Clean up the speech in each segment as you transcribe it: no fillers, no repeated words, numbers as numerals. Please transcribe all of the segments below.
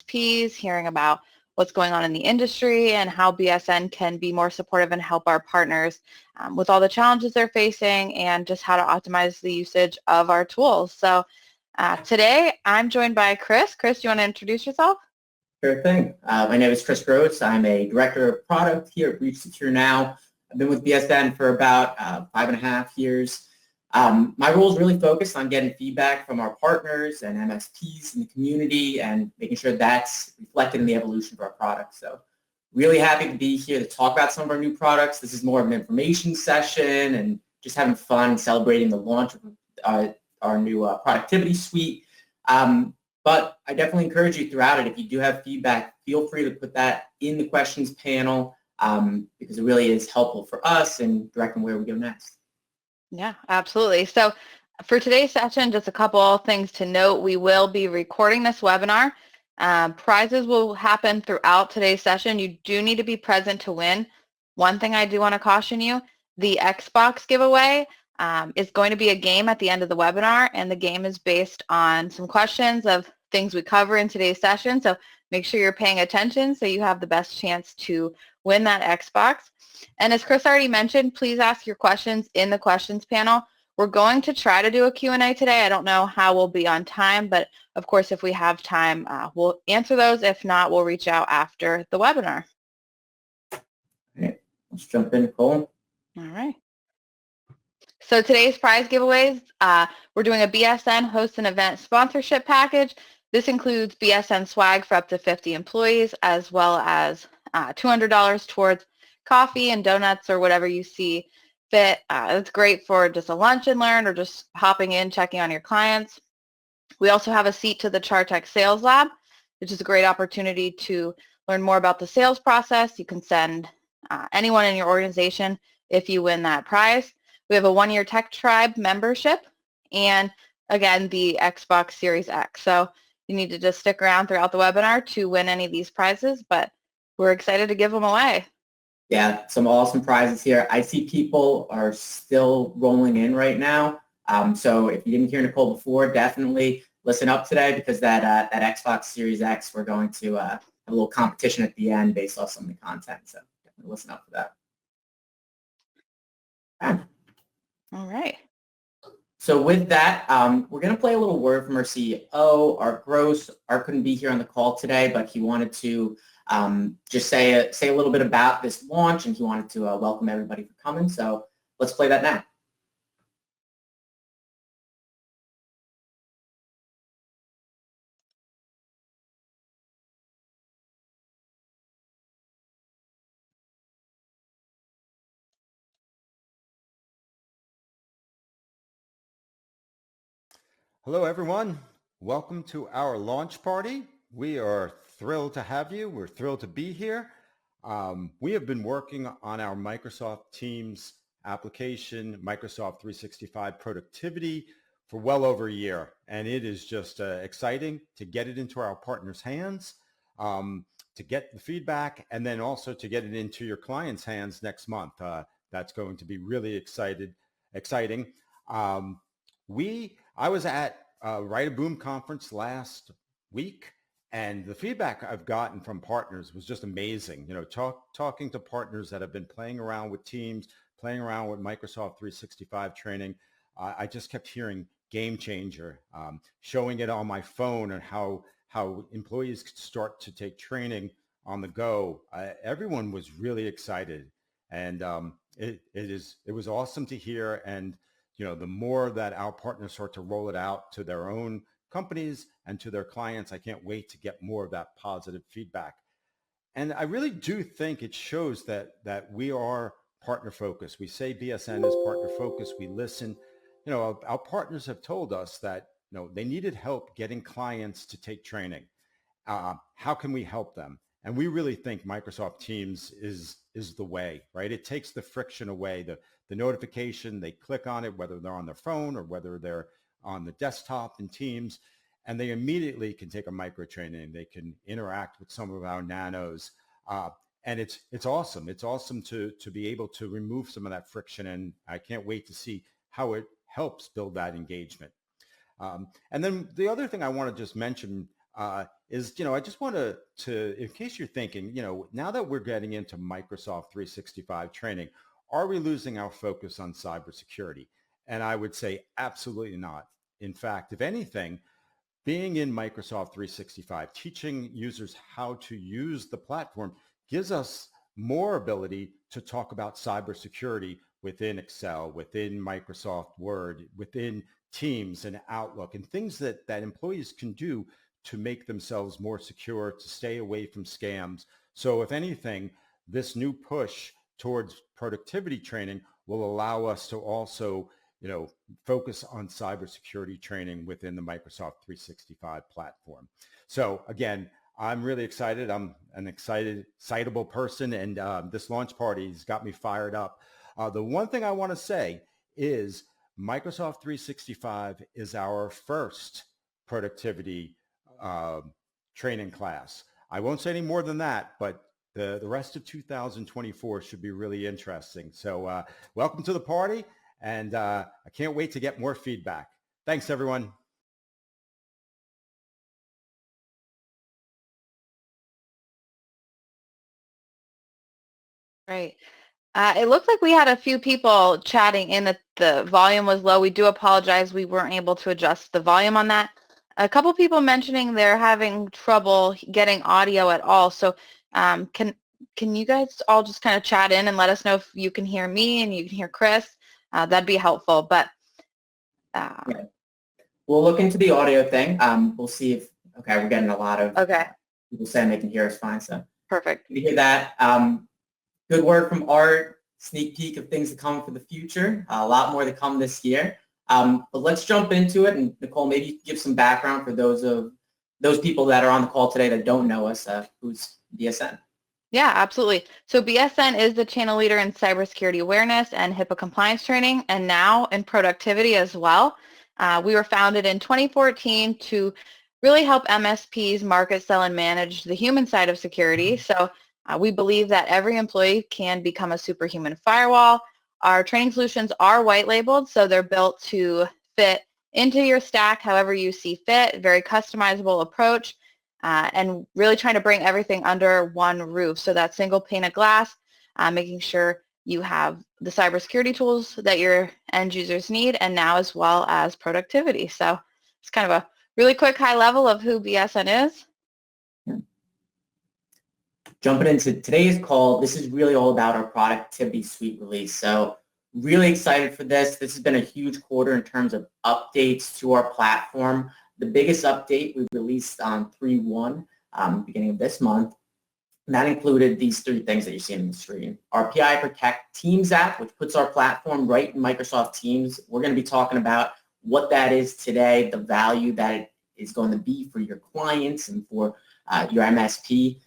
MSPs, hearing about what's going on in the industry and how BSN can be more supportive and help our partners with all the challenges they're facing and just how to optimize the usage of our tools. So today I'm joined by Chris. Chris, do you want to introduce yourself? Sure thing. My name is Chris Gross. I'm a director of product here at Breach Secure now. I've been with BSN for about 5.5 years. My role is really focused on getting feedback from our partners and MSPs in the community and making sure that's reflected in the evolution of our product. So really happy to be here to talk about some of our new products. This is more of an information session and just having fun celebrating the launch of our new productivity suite. But I definitely encourage you throughout it, if you do have feedback, feel free to put that in the questions panel because it really is helpful for us in directing where we go next. Yeah, absolutely. So for today's session, just a couple of things to note. We will be recording this webinar. Prizes will happen throughout today's session. You do need to be present to win. One thing I do want to caution you, the Xbox giveaway is going to be a game at the end of the webinar, and the game is based on some questions of things we cover in today's session. So make sure you're paying attention so you have the best chance to win that Xbox. And as Chris already mentioned, please ask your questions in the questions panel. We're going to try to do a Q&A today. I don't know how we'll be on time, but of course, if we have time, we'll answer those. If not, we'll reach out after the webinar. All right, let's jump in, Nicole. All right. So today's prize giveaways, we're doing a BSN host and event sponsorship package. This includes BSN swag for up to 50 employees, as well as $200 towards coffee and donuts or whatever you see fit. It's great for just a lunch and learn or just hopping in, checking on your clients. We also have a seat to the Chartech Sales Lab, which is a great opportunity to learn more about the sales process. You can send anyone in your organization if you win that prize. We have a 1-year Tech Tribe membership and, again, the Xbox Series X. So you need to just stick around throughout the webinar to win any of these prizes, but we're excited to give them away. Yeah, some awesome prizes here. I see people are still rolling in right now. So if you didn't hear Nicole before, definitely listen up today because that Xbox Series X, we're going to have a little competition at the end based off some of the content. So definitely listen up for that. All right. So with that, we're going to play a little word from our CEO, Art Gross. Art couldn't be here on the call today, but he wanted to just say a little bit about this launch, and he wanted to welcome everybody for coming. So let's play that now. Hello, everyone. Welcome to our launch party. We are thrilled to have you. We're thrilled to be here. We have been working on our Microsoft Teams application, Microsoft 365 Productivity, for well over a year. And it is just exciting to get it into our partners' hands, to get the feedback, and then also to get it into your clients' hands next month. That's going to be really exciting. I was at Write a Boom conference last week, and the feedback I've gotten from partners was just amazing. You know, talking to partners that have been playing around with Teams, playing around with Microsoft 365 training, I just kept hearing game changer, showing it on my phone and how employees could start to take training on the go. Everyone was really excited, and it was awesome to hear. And you know, the more that our partners start to roll it out to their own companies and to their clients, I can't wait to get more of that positive feedback. And I really do think it shows that we are partner focused. We say BSN is partner focused. We listen. You know, our partners have told us that, you know, they needed help getting clients to take training. How can we help them? And we really think Microsoft Teams is the way, right? It takes the friction away, the notification, they click on it, whether they're on their phone or whether they're on the desktop in Teams, and they immediately can take a micro training. They can interact with some of our nanos. And it's awesome. It's awesome to be able to remove some of that friction. And I can't wait to see how it helps build that engagement. And then the other thing I want to just mention, is, I just want to, in case you're thinking, now that we're getting into Microsoft 365 training, are we losing our focus on cybersecurity? And I would say absolutely not. In fact, if anything, being in Microsoft 365, teaching users how to use the platform gives us more ability to talk about cybersecurity within Excel, within Microsoft Word, within Teams and Outlook, and things that employees can do to make themselves more secure, to stay away from scams. So if anything, this new push towards productivity training will allow us to also focus on cybersecurity training within the Microsoft 365 platform. So again, I'm really excited. I'm an excitable person, and this launch party has got me fired up. The one thing I want to say is Microsoft 365 is our first productivity training class. I won't say any more than that, but the rest of 2024 should be really interesting. So welcome to the party. And I can't wait to get more feedback. Thanks, everyone. Great. It looked like we had a few people chatting in that the volume was low. We do apologize. We weren't able to adjust the volume on that. A couple people mentioning they're having trouble getting audio at all. So can you guys all just kind of chat in and let us know if you can hear me and you can hear Chris? That'd be helpful. But Yeah. We'll look into the audio thing. We'll see if, okay, we're getting a lot of people saying they can hear us fine. So perfect. You hear that. Good word from Art, sneak peek of things to come for the future. A lot more to come this year. But let's jump into it. And Nicole, maybe give some background for those people that are on the call today that don't know us. Who's BSN? Yeah, absolutely. So BSN is the channel leader in cybersecurity awareness and HIPAA compliance training, and now in productivity as well. We were founded in 2014 to really help MSPs market, sell, and manage the human side of security. So we believe that every employee can become a superhuman firewall. Our training solutions are white labeled, so they're built to fit into your stack however you see fit, very customizable approach. And really trying to bring everything under one roof. So that single pane of glass, making sure you have the cybersecurity tools that your end users need, and now as well as productivity. So it's kind of a really quick high level of who BSN is. Jumping into today's call, this is really all about our productivity suite release. So really excited for this. This has been a huge quarter in terms of updates to our platform. The biggest update we released on 3/1, beginning of this month, and that included these three things that you see on the screen. Our PII Protect Teams App, which puts our platform right in Microsoft Teams. We're going to be talking about what that is today, the value that it is going to be for your clients and for your MSP.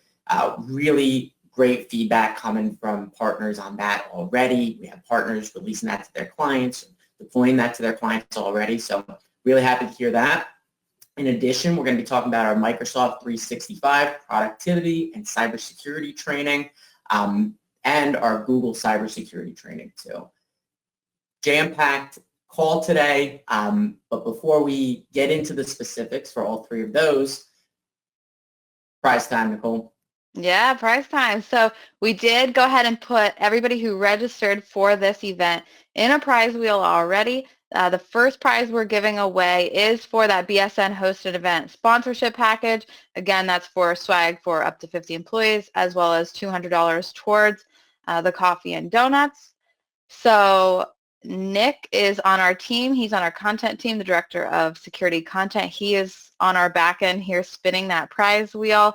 Really great feedback coming from partners on that already. We have partners releasing that to their clients, deploying that to their clients already. So really happy to hear that. In addition, we're going to be talking about our Microsoft 365 productivity and cybersecurity training, and our Google cybersecurity training too. Jam-packed call today, but before we get into the specifics for all three of those, prize time, Nicole. Yeah, prize time. So we did go ahead and put everybody who registered for this event in a prize wheel already. The first prize we're giving away is for that BSN hosted event sponsorship package. Again, that's for swag for up to 50 employees, as well as $200 towards the coffee and donuts. So Nick is on our team. He's on our content team, the director of security content. He is on our back end here spinning that prize wheel.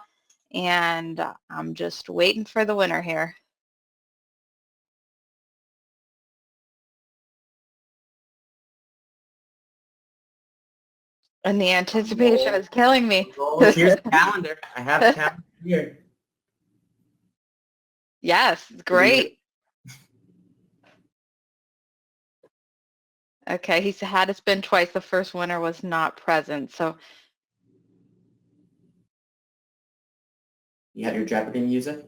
And I'm just waiting for the winner here. And the anticipation is killing me. Oh, here's the calendar. I have the calendar here. Yes, great. Okay, he had to spin twice. The first winner was not present. So you have your Jeopardy music?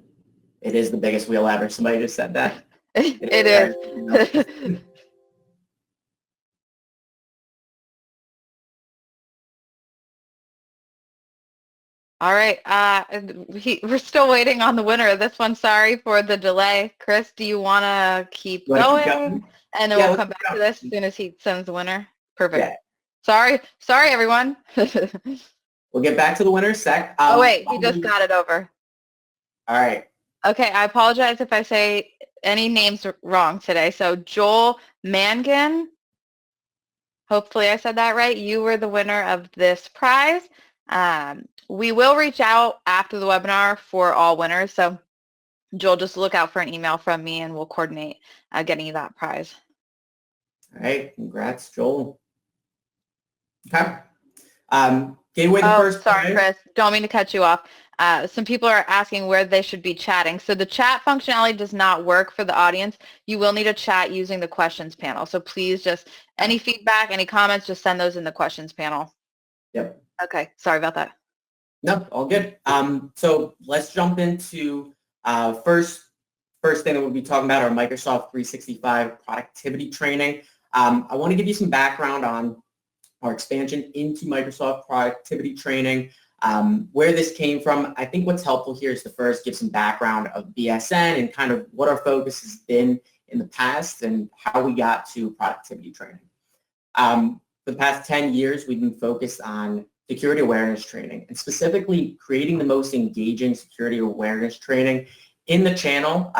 It is the biggest wheel ever. Somebody just said that. It is. All right. We're still waiting on the winner of this one. Sorry for the delay. Chris, do you want to keep You want to keep going? going? And then Yeah, we'll let's come keep back to going. this as soon as he sends the winner. Perfect. Yeah, Sorry, everyone. we'll get back to the winner in a sec. Oh, wait, he just got it over. All right. Okay, I apologize if I say any names wrong today. So Joel Mangan, hopefully I said that right. You were the winner of this prize. We will reach out after the webinar for all winners. So Joel, just look out for an email from me and we'll coordinate getting you that prize. All right. Congrats, Joel. Okay. Gave away the first Sorry, prize. Chris. Don't mean to cut you off. Some people are asking where they should be chatting. So the chat functionality does not work for the audience. You will need to chat using the questions panel. So please just, any feedback, any comments, just send those in the questions panel. Yep. Okay, sorry about that. No, all good. So let's jump into first thing that we'll be talking about, our Microsoft 365 productivity training. I want to give you some background on our expansion into Microsoft productivity training, where this came from. I think what's helpful here is to first give some background of BSN and kind of what our focus has been in the past and how we got to productivity training. For the past 10 years, we've been focused on security awareness training and specifically creating the most engaging security awareness training in the channel.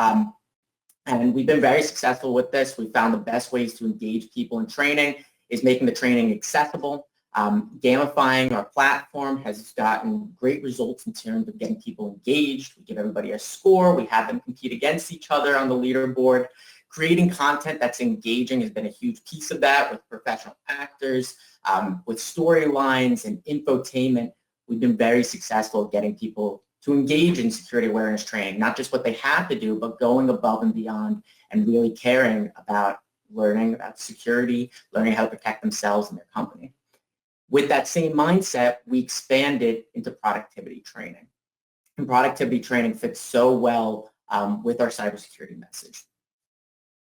And we've been very successful with this. We found the best ways to engage people in training is making the training accessible. Gamifying our platform has gotten great results in terms of getting people engaged. We give everybody a score. We have them compete against each other on the leaderboard. Creating content that's engaging has been a huge piece of that with professional actors, with storylines and infotainment. We've been very successful at getting people to engage in security awareness training, not just what they have to do, but going above and beyond and really caring about learning about security, learning how to protect themselves and their company. With that same mindset, we expanded into productivity training. And productivity training fits so well with our cybersecurity message.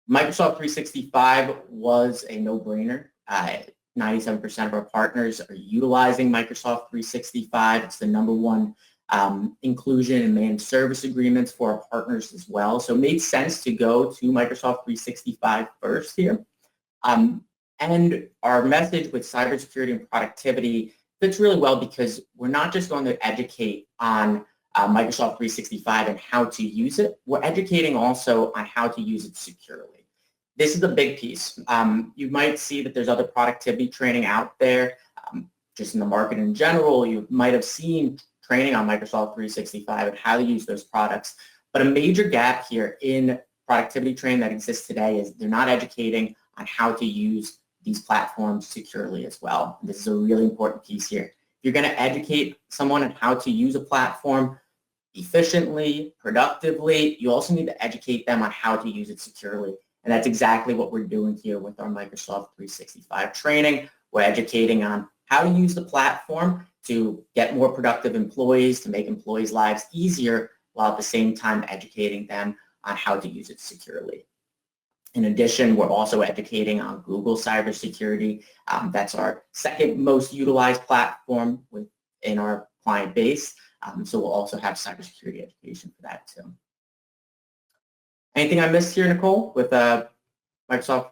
Microsoft 365 was a no-brainer. 97% of our partners are utilizing Microsoft 365. It's the #1 inclusion and managed service agreements for our partners as well. So it made sense to go to Microsoft 365 first here. And our message with cybersecurity and productivity fits really well because we're not just going to educate on Microsoft 365 and how to use it. We're educating also on how to use it securely. This is a big piece. You might see that there's other productivity training out there, just in the market in general. You might have seen training on Microsoft 365 and how to use those products. But a major gap here in productivity training that exists today is they're not educating on how to use these platforms securely as well. This is a really important piece here. If you're going to educate someone on how to use a platform efficiently, productively, you also need to educate them on how to use it securely. And that's exactly what we're doing here with our Microsoft 365 training. We're educating on how to use the platform to get more productive employees, to make employees' lives easier, while at the same time educating them on how to use it securely. In addition, we're also educating on Google Cybersecurity. That's our second most utilized platform within our client base. So we'll also have cybersecurity education for that too. Anything I missed here, Nicole, with Microsoft?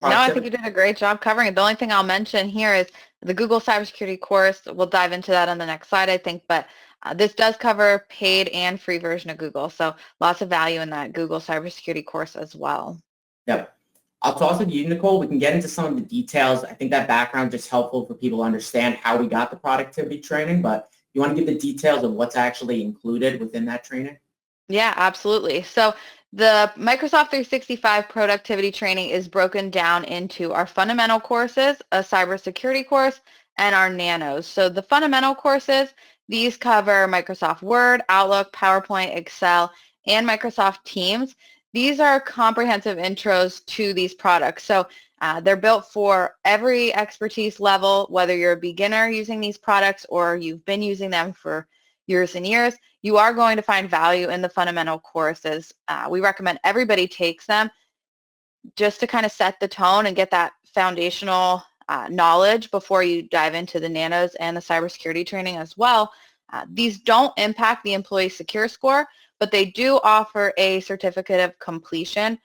No, I think you did a great job covering it. The only thing I'll mention here is the Google Cybersecurity course. We'll dive into that on the next slide, I think, but this does cover paid and free version of Google. So lots of value in that Google Cybersecurity course as well. Yep. I'll toss it to you, Nicole. We can get into some of the details. I think that background is just helpful for people to understand how we got the productivity training, but you want to give the details of what's actually included within that training? Yeah, absolutely. So the Microsoft 365 productivity training is broken down into our fundamental courses, a cybersecurity course, and our nanos. So the fundamental courses, these cover Microsoft Word, Outlook, PowerPoint, Excel, and Microsoft Teams. These are comprehensive intros to these products. So they're built for every expertise level, whether you're a beginner using these products or you've been using them for years and years. You are going to find value in the fundamental courses. We recommend everybody takes them just to kind of set the tone and get that foundational knowledge before you dive into the nanos and the cybersecurity training as well. These don't impact the employee secure score, but they do offer a certificate of completion.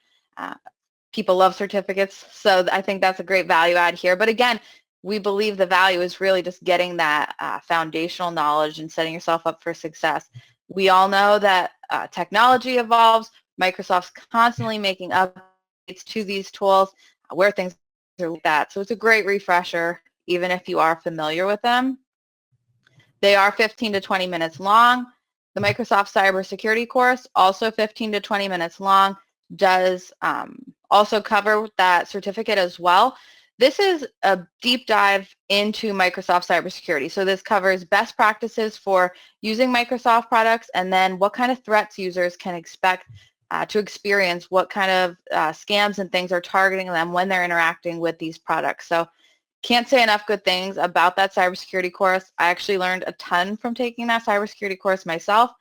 People love certificates, so I think that's a great value add here. But again, we believe the value is really just getting that foundational knowledge and setting yourself up for success. We all know that technology evolves. Microsoft's constantly making updates to these tools where things are like that. So it's a great refresher, even if you are familiar with them. They are 15 to 20 minutes long. The Microsoft Cybersecurity course, also 15 to 20 minutes long, does also cover that certificate as well. This is a deep dive into Microsoft cybersecurity. So this covers best practices for using Microsoft products, and then what kind of threats users can expect to experience, what kind of scams and things are targeting them when they're interacting with these products. So can't say enough good things about that cybersecurity course. I actually learned a ton from taking that cybersecurity course myself.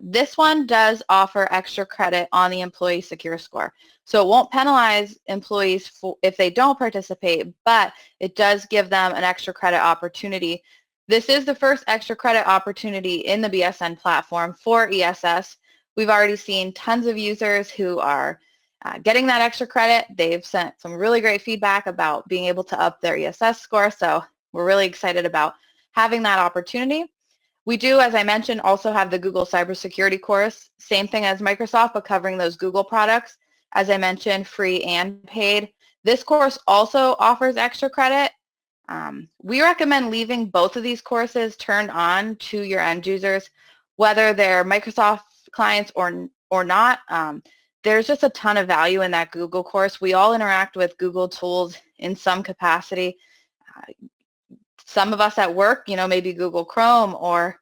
This one does offer extra credit on the employee secure score. So it won't penalize employees if they don't participate, but it does give them an extra credit opportunity. This is the first extra credit opportunity in the BSN platform for ESS. We've already seen tons of users who are getting that extra credit. They've sent some really great feedback about being able to up their ESS score, so we're really excited about having that opportunity. We do, as I mentioned, also have the Google Cybersecurity course, same thing as Microsoft, but covering those Google products. As I mentioned, free and paid. This course also offers extra credit. We recommend leaving both of these courses turned on to your end users, whether they're Microsoft clients or not. There's just a ton of value in that Google course. We all interact with Google tools in some capacity. Some of us at work, maybe Google Chrome, or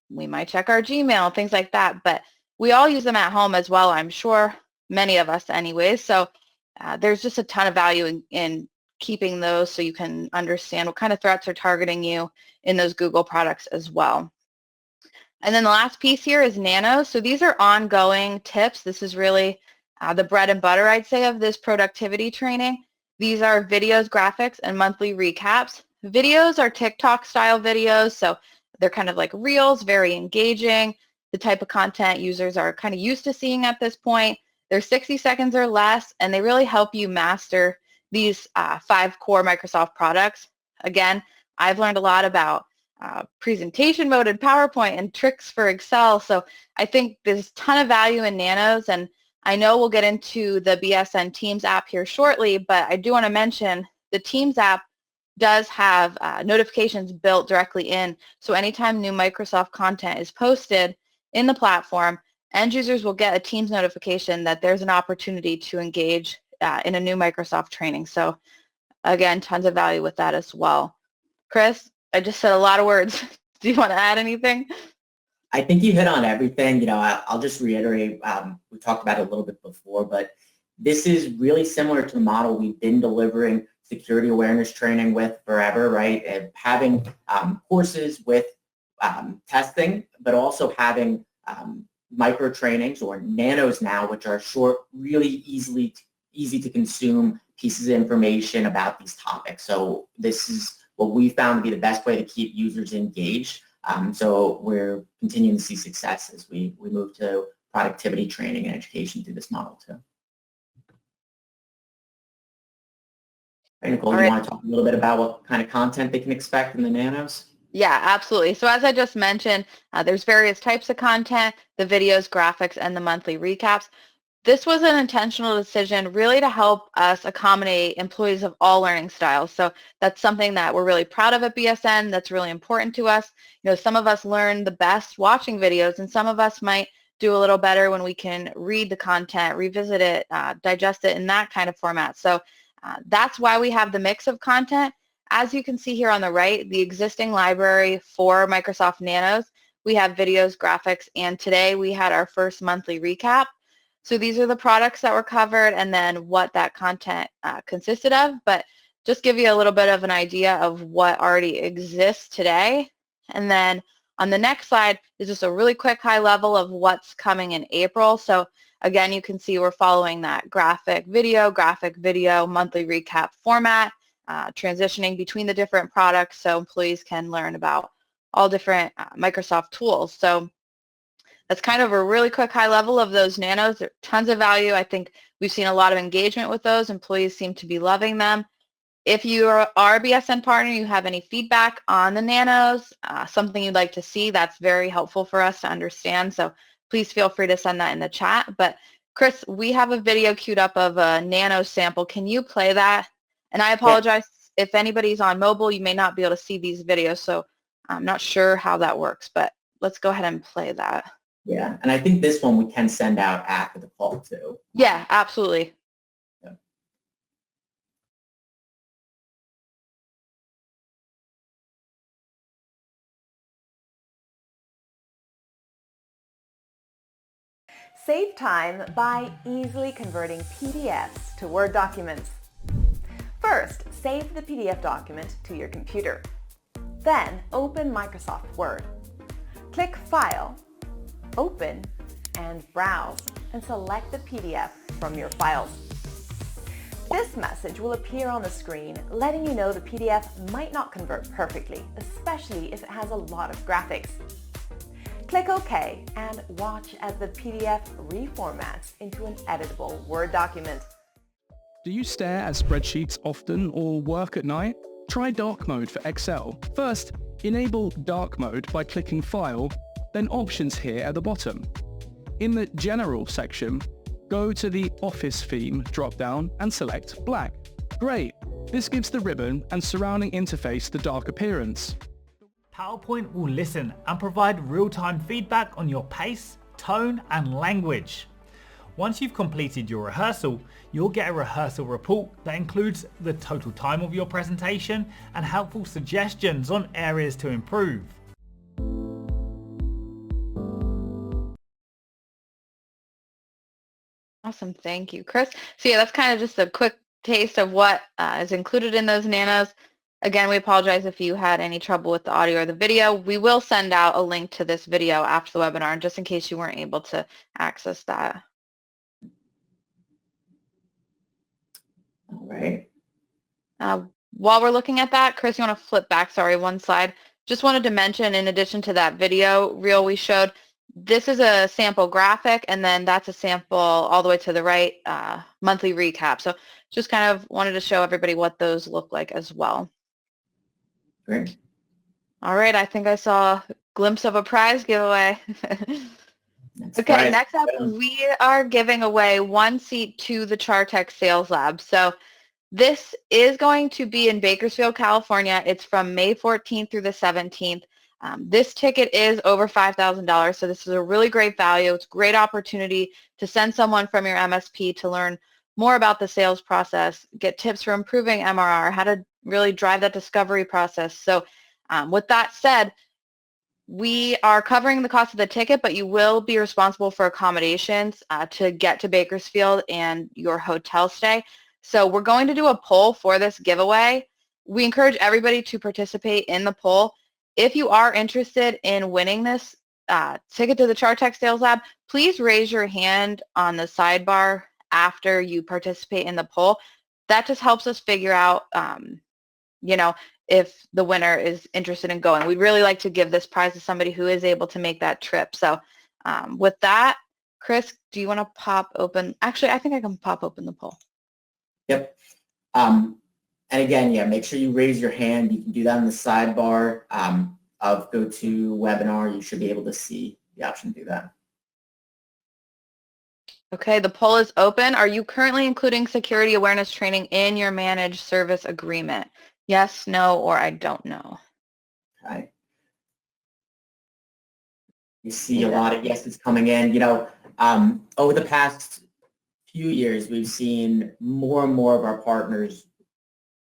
we might check our Gmail, things like that. But we all use them at home as well, I'm sure, many of us anyways. So there's just a ton of value in keeping those so you can understand what kind of threats are targeting you in those Google products as well. And then the last piece here is Nano. So these are ongoing tips. This is really the bread and butter, I'd say, of this productivity training. These are videos, graphics, and monthly recaps. Videos are TikTok style videos, so they're kind of like reels, very engaging, the type of content users are kind of used to seeing at this point. They're 60 seconds or less, and they really help you master these 5 core Microsoft products. Again, I've learned a lot about presentation mode and PowerPoint and tricks for Excel, so I think there's a ton of value in Nanos, and I know we'll get into the BSN Teams app here shortly, but I do want to mention the Teams app does have notifications built directly in. So anytime new Microsoft content is posted in the platform, end users will get a Teams notification that there's an opportunity to engage in a new Microsoft training. So again, tons of value with that as well. Chris, I just said a lot of words. Do you want to add anything? I think you hit on everything. I'll just reiterate, we talked about it a little bit before, but this is really similar to the model we've been delivering security awareness training with forever, right? And having courses with testing, but also having micro trainings or nanos now, which are short, really easy to consume pieces of information about these topics. So this is what we found to be the best way to keep users engaged. So we're continuing to see success as we move to productivity training and education through this model too. Hey, Nicole, you want to talk a little bit about what kind of content they can expect in the nanos? Yeah, absolutely. So as I just mentioned, there's various types of content, the videos, graphics, and the monthly recaps. This was an intentional decision really to help us accommodate employees of all learning styles. So that's something that we're really proud of at BSN. That's really important to us. Some of us learn the best watching videos, and some of us might do a little better when we can read the content, revisit it, digest it in that kind of format. So that's why we have the mix of content. As you can see here on the right, the existing library for Microsoft Nanos, we have videos, graphics, and today we had our first monthly recap. So these are the products that were covered and then what that content consisted of, but just give you a little bit of an idea of what already exists today. And then on the next slide is just a really quick high level of what's coming in April. So again, you can see we're following that graphic video, monthly recap format, transitioning between the different products so employees can learn about all different Microsoft tools. So that's kind of a really quick high level of those nanos. There are tons of value. I think we've seen a lot of engagement with those. Employees seem to be loving them. If you are a BSN partner, you have any feedback on the nanos, something you'd like to see, that's very helpful for us to understand. So please feel free to send that in the chat. But Chris, we have a video queued up of a nano sample. Can you play that? And I apologize if anybody's on mobile, you may not be able to see these videos. So I'm not sure how that works, but let's go ahead and play that. Yeah, and I think this one we can send out after the call too. Yeah, absolutely. Save time by easily converting PDFs to Word documents. First, save the PDF document to your computer. Then, open Microsoft Word. Click File, Open, and Browse, and select the PDF from your files. This message will appear on the screen, letting you know the PDF might not convert perfectly, especially if it has a lot of graphics. Click OK and watch as the PDF reformats into an editable Word document. Do you stare at spreadsheets often or work at night? Try dark mode for Excel. First, enable dark mode by clicking File, then Options here at the bottom. In the General section, go to the Office theme drop-down and select Black. Great! This gives the ribbon and surrounding interface the dark appearance. PowerPoint will listen and provide real-time feedback on your pace, tone, and language. Once you've completed your rehearsal, you'll get a rehearsal report that includes the total time of your presentation and helpful suggestions on areas to improve. Awesome, thank you, Chris. So yeah, that's kind of just a quick taste of what is included in those nanos. Again, we apologize if you had any trouble with the audio or the video. We will send out a link to this video after the webinar, just in case you weren't able to access that. All right. While we're looking at that, Chris, you want to flip back, sorry, one slide. Just wanted to mention, in addition to that video reel we showed, this is a sample graphic, and then that's a sample all the way to the right, monthly recap. So just kind of wanted to show everybody what those look like as well. Great. All right, I think I saw a glimpse of a prize giveaway. Okay, Right. next up, we are giving away 1 seat to the Chartech Sales Lab. So this is going to be in Bakersfield, California. It's from May 14th through the 17th. This ticket is over $5,000, so this is a really great value. It's a great opportunity to send someone from your MSP to learn more about the sales process, get tips for improving MRR, how to really drive that discovery process. So with that said, we are covering the cost of the ticket, but you will be responsible for accommodations to get to Bakersfield and your hotel stay. So we're going to do a poll for this giveaway. We encourage everybody to participate in the poll. If you are interested in winning this ticket to the Chartech Sales Lab, please raise your hand on the sidebar after you participate in the poll. That just helps us figure out, you know, if the winner is interested in going. We'd really like to give this prize to somebody who is able to make that trip. So with that, Chris, do you want to pop open? Actually, I think I can pop open the poll. Yep. And again, yeah, make sure you raise your hand. You can do that in the sidebar of GoToWebinar. You should be able to see the option to do that. Okay, the poll is open. Are you currently including security awareness training in your managed service agreement? Yes, no, or I don't know. Okay. You see a lot of yeses coming in. You know, over the past few years, we've seen more and more of our partners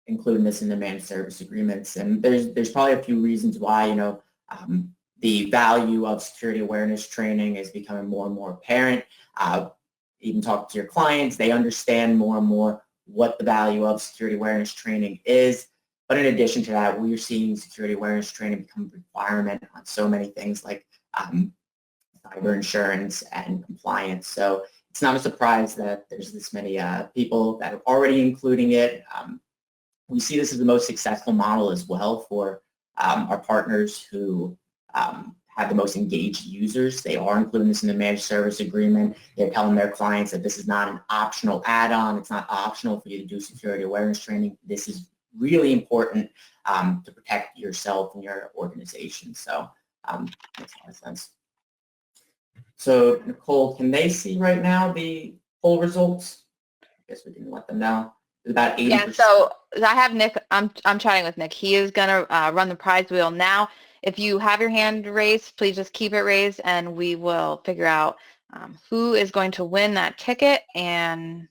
including this in the managed service agreements. And there's probably a few reasons why, you know, the value of security awareness training is becoming more and more apparent. Even talking to your clients, they understand more and more what the value of security awareness training is. But in addition to that, we're seeing security awareness training become a requirement on so many things like cyber insurance and compliance. So it's not a surprise that there's this many people that are already including it. We see this as the most successful model as well for our partners who have the most engaged users. They are including this in the managed service agreement. They're telling their clients that this is not an optional add-on. It's not optional for you to do security awareness training. This is really important to protect yourself and your organization. So makes a lot of sense. So Nicole, can they see right now the poll results? I guess we can let them know. It's about 80%. Yeah, so I have Nick, I'm chatting with Nick. He is gonna run the prize wheel now. If you have your hand raised, please just keep it raised and we will figure out who is going to win that ticket and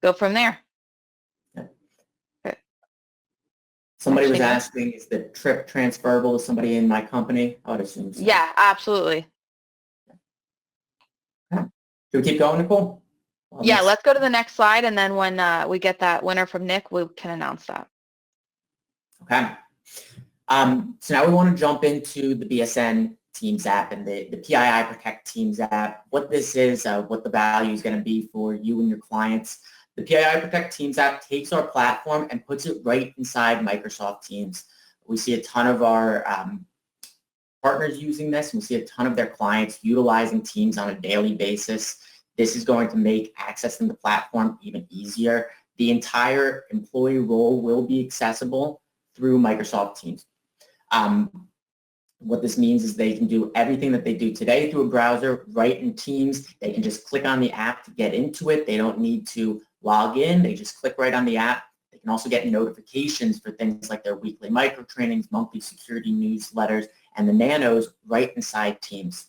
go from there. Somebody was asking, is the trip transferable to somebody in my company? I would assume so. Yeah, absolutely. Okay. Should we keep going, Nicole? Yeah, let's go to the next slide, and then when we get that winner from Nick, we can announce that. Okay. So now we want to jump into the BSN Teams app and the PII Protect Teams app. What this is, what the value is going to be for you and your clients. The PII Protect Teams app takes our platform and puts it right inside Microsoft Teams. We see a ton of our partners using this. We see a ton of their clients utilizing Teams on a daily basis. This is going to make accessing the platform even easier. The entire employee role will be accessible through Microsoft Teams. What this means is they can do everything that they do today through a browser right in Teams. They can just click on the app to get into it. They don't need to log in. They just click right on the app. They can also get notifications for things like their weekly micro trainings, monthly security newsletters, and the nanos right inside Teams.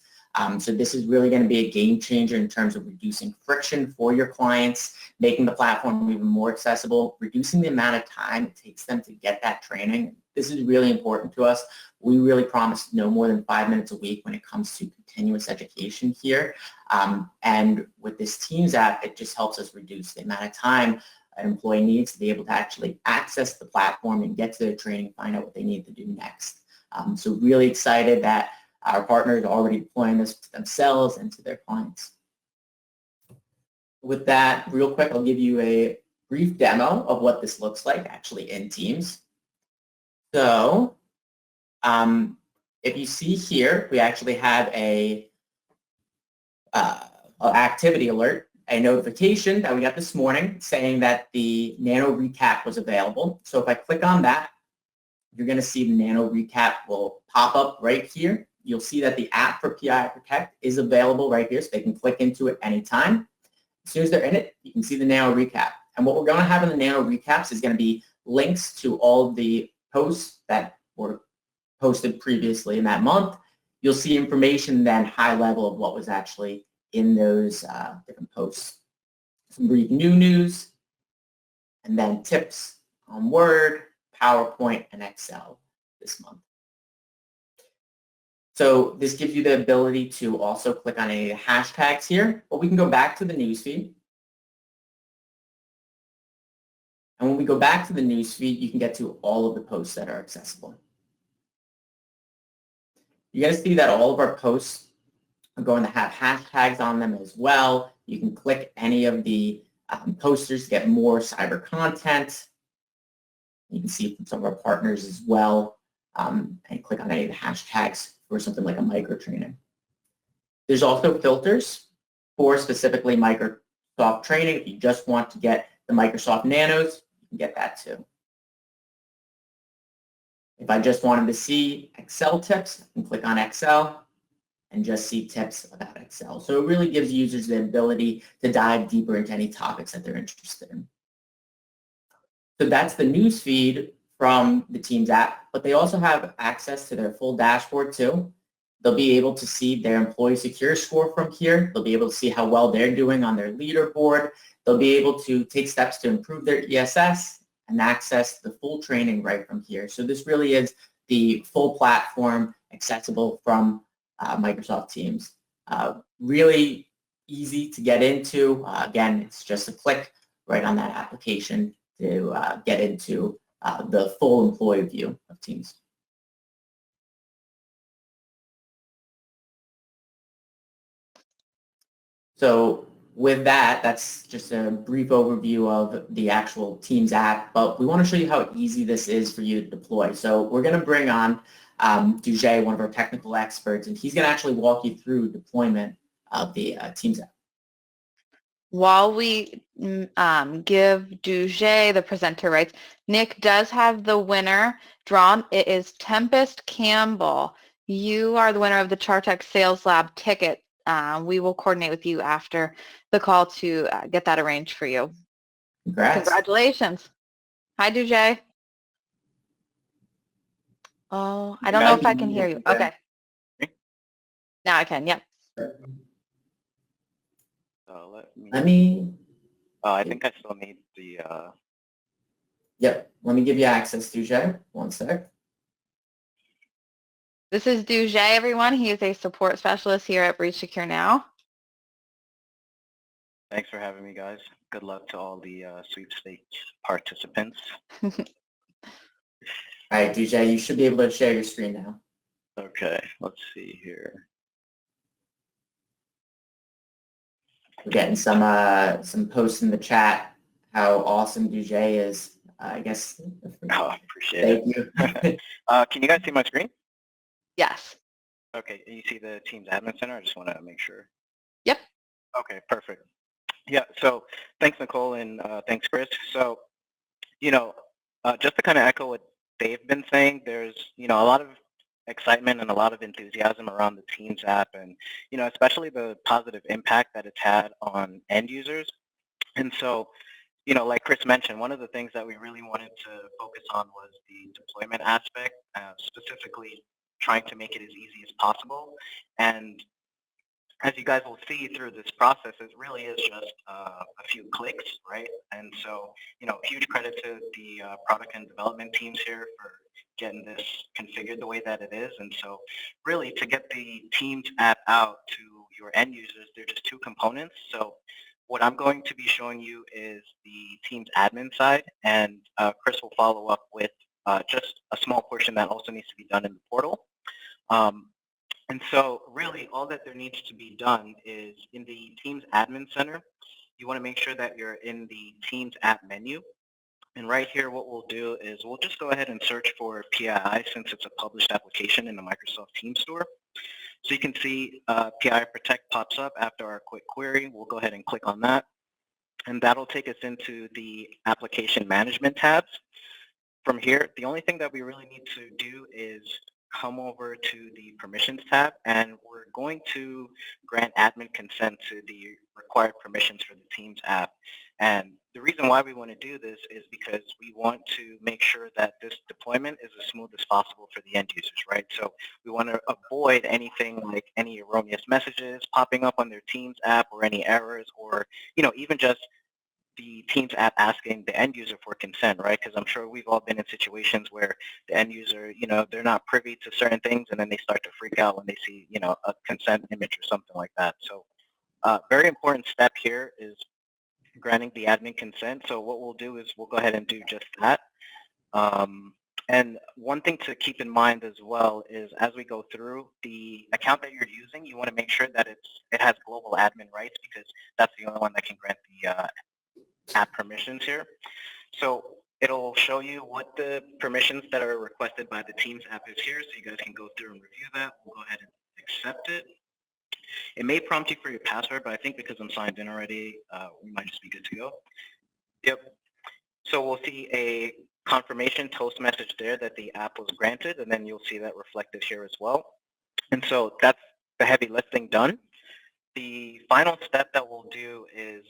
So this is really going to be a game changer in terms of reducing friction for your clients, making the platform even more accessible, reducing the amount of time it takes them to get that training. This is really important to us. We really promise no more than 5 minutes a week when it comes to continuous education here. And with this Teams app, it just helps us reduce the amount of time an employee needs to be able to actually access the platform and get to their training, find out what they need to do next. So really excited that our partners are already deploying this to themselves and to their clients. With that, real quick, I'll give you a brief demo of what this looks like actually in Teams. So if you see here, we actually have a activity alert, a notification that we got this morning saying that the Nano Recap was available. So if I click on that, you're going to see the Nano Recap will pop up right here. You'll see that the app for PII Protect is available right here, so they can click into it anytime. As soon as they're in it, you can see the Nano Recap. And what we're going to have in the Nano Recaps is going to be links to all of the posts that were posted previously in that month. You'll see information then high level of what was actually in those different posts. Some brief new news, and then tips on Word, PowerPoint, and Excel this month. So this gives you the ability to also click on any hashtags here, but we can go back to the newsfeed. And when we go back to the newsfeed, you can get to all of the posts that are accessible. You guys see that all of our posts are going to have hashtags on them as well. You can click any of the posters to get more cyber content. You can see from some of our partners as well, and click on any of the hashtags for something like a micro training. There's also filters for specifically Microsoft training. If you just want to get the Microsoft Nanos, you can get that too. If I just wanted to see Excel tips, I can click on Excel and just see tips about Excel. So it really gives users the ability to dive deeper into any topics that they're interested in. So that's the news feed from the Teams app, but they also have access to their full dashboard too. They'll be able to see their employee secure score from here. They'll be able to see how well they're doing on their leaderboard. They'll be able to take steps to improve their ESS and access the full training right from here. So this really is the full platform accessible from Microsoft Teams. Really easy to get into. Again, it's just a click right on that application to get into the full employee view of Teams. So with that, that's just a brief overview of the actual Teams app, but we want to show you how easy this is for you to deploy. So we're going to bring on Dujay, one of our technical experts, and he's going to actually walk you through deployment of the Teams app. While we give Dujay the presenter rights, Nick does have the winner drawn. It is Tempest Campbell. You are the winner of the Chartech Sales Lab ticket. We will coordinate with you after the call to get that arranged for you. Congrats. Congratulations. Hi, Dujay. Oh, I don't know if I can hear you. Okay. Now I can, yep. Let me. Oh, I think I still need the. Yep. Let me give you access, Dujay. One sec. This is Dujay, everyone. He is a support specialist here at Breach Secure Now. Thanks for having me, guys. Good luck to all the sweepstakes participants. All right, Dujay, you should be able to share your screen now. Okay, let's see here. We're getting some posts in the chat how awesome Dujay is. I guess. Oh, appreciate it. Thank you. Can you guys see my screen? Yes. Okay, you see the Teams Admin Center? I just want to make sure. Yep. Okay, perfect. Yeah, so thanks, Nicole, and thanks, Chris. So, just to kind of echo what they've been saying, there's, a lot of excitement and a lot of enthusiasm around the Teams app and, especially the positive impact that it's had on end users. And so, like Chris mentioned, one of the things that we really wanted to focus on was the deployment aspect, specifically trying to make it as easy as possible. And as you guys will see through this process, it really is just a few clicks, right? And so, huge credit to the product and development teams here for getting this configured the way that it is. And so really to get the Teams app out to your end users, there are just two components. So what I'm going to be showing you is the Teams admin side, and Chris will follow up with just a small portion that also needs to be done in the portal. And so really all that there needs to be done is in the Teams Admin Center, you want to make sure that you're in the Teams app menu. And right here, what we'll do is we'll just go ahead and search for PII since it's a published application in the Microsoft Teams Store. So you can see PII Protect pops up after our quick query. We'll go ahead and click on that. And that'll take us into the application management tabs. From here, the only thing that we really need to do is come over to the permissions tab, and we're going to grant admin consent to the required permissions for the Teams app. And the reason why we want to do this is because we want to make sure that this deployment is as smooth as possible for the end users, right? So we want to avoid anything like any erroneous messages popping up on their Teams app or any errors, or even just the Teams app asking the end user for consent, right? Because I'm sure we've all been in situations where the end user, they're not privy to certain things, and then they start to freak out when they see, a consent image or something like that. So very important step here is granting the admin consent. So what we'll do is we'll go ahead and do just that. And one thing to keep in mind as well is as we go through the account that you're using, you want to make sure that it has global admin rights, because that's the only one that can grant the app permissions here. So it'll show you what the permissions that are requested by the Teams app is here, so you guys can go through and review that. We'll go ahead and accept it. It may prompt you for your password, but I think because I'm signed in already, we might just be good to go. Yep. So we'll see a confirmation toast message there that the app was granted, and then you'll see that reflected here as well. And so that's the heavy lifting done. The final step that we'll do is,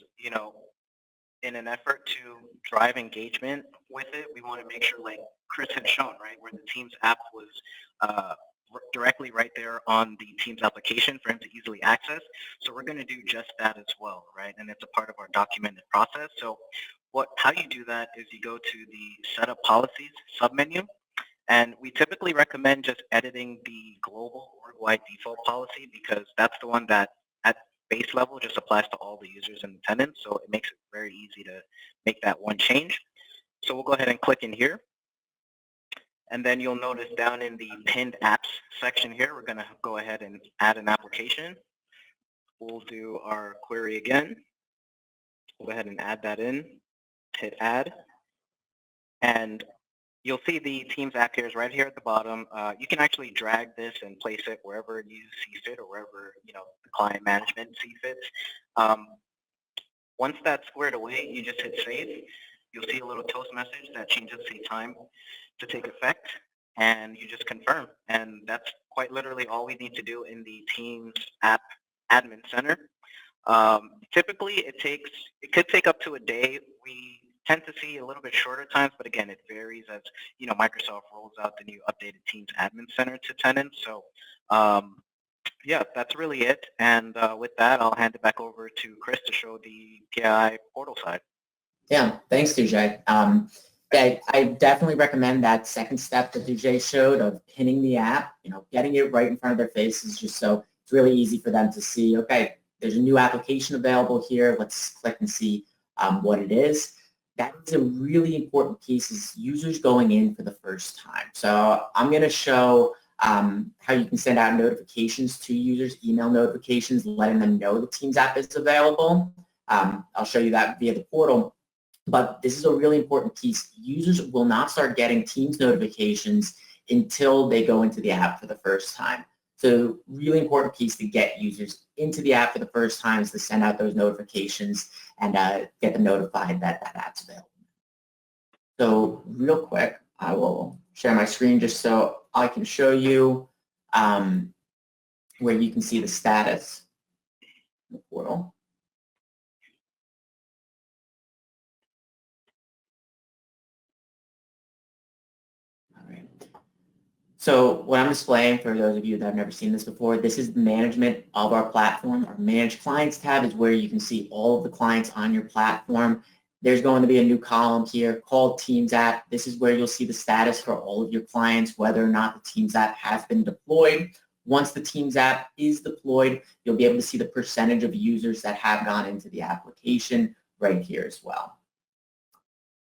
in an effort to drive engagement with it, we want to make sure, like Chris had shown, right, where the Teams app was directly right there on the Teams application for him to easily access. So we're going to do just that as well, right? And it's a part of our documented process. So how you do that is you go to the Setup Policies submenu, and we typically recommend just editing the global org-wide default policy, because that's the one that at base level just applies to all the users and tenants, so it makes it very easy to make that one change. So we'll go ahead and click in here, and then you'll notice down in the pinned apps section here, we're going to go ahead and add an application. We'll do our query again, We'll go ahead and add that in, hit add, and you'll see the Teams app here is right here at the bottom. You can actually drag this and place it wherever you see fit or wherever, the client management see fit. Once that's squared away, you just hit save. You'll see a little toast message that changes the time to take effect, and you just confirm. And that's quite literally all we need to do in the Teams app admin center. Typically, it could take up to a day. We tend to see a little bit shorter times, but again, it varies as Microsoft rolls out the new updated Teams admin center to tenants. So yeah, that's really it. And with that, I'll hand it back over to Chris to show the PII portal side. Yeah, thanks, DJ. I definitely recommend that second step that DJ showed of pinning the app, getting it right in front of their faces, just so it's really easy for them to see, okay, there's a new application available here. Let's click and see what it is. That is a really important piece, is users going in for the first time. So I'm going to show how you can send out notifications to users, email notifications, letting them know the Teams app is available. I'll show you that via the portal. But this is a really important piece. Users will not start getting Teams notifications until they go into the app for the first time. So really important piece to get users into the app for the first time is to send out those notifications and get them notified that that app's available. So real quick, I will share my screen just so I can show you where you can see the status in the portal. So what I'm displaying, for those of you that have never seen this before, this is the management of our platform. Our Manage Clients tab is where you can see all of the clients on your platform. There's going to be a new column here called Teams app. This is where you'll see the status for all of your clients, whether or not the Teams app has been deployed. Once the Teams app is deployed, you'll be able to see the percentage of users that have gone into the application right here as well.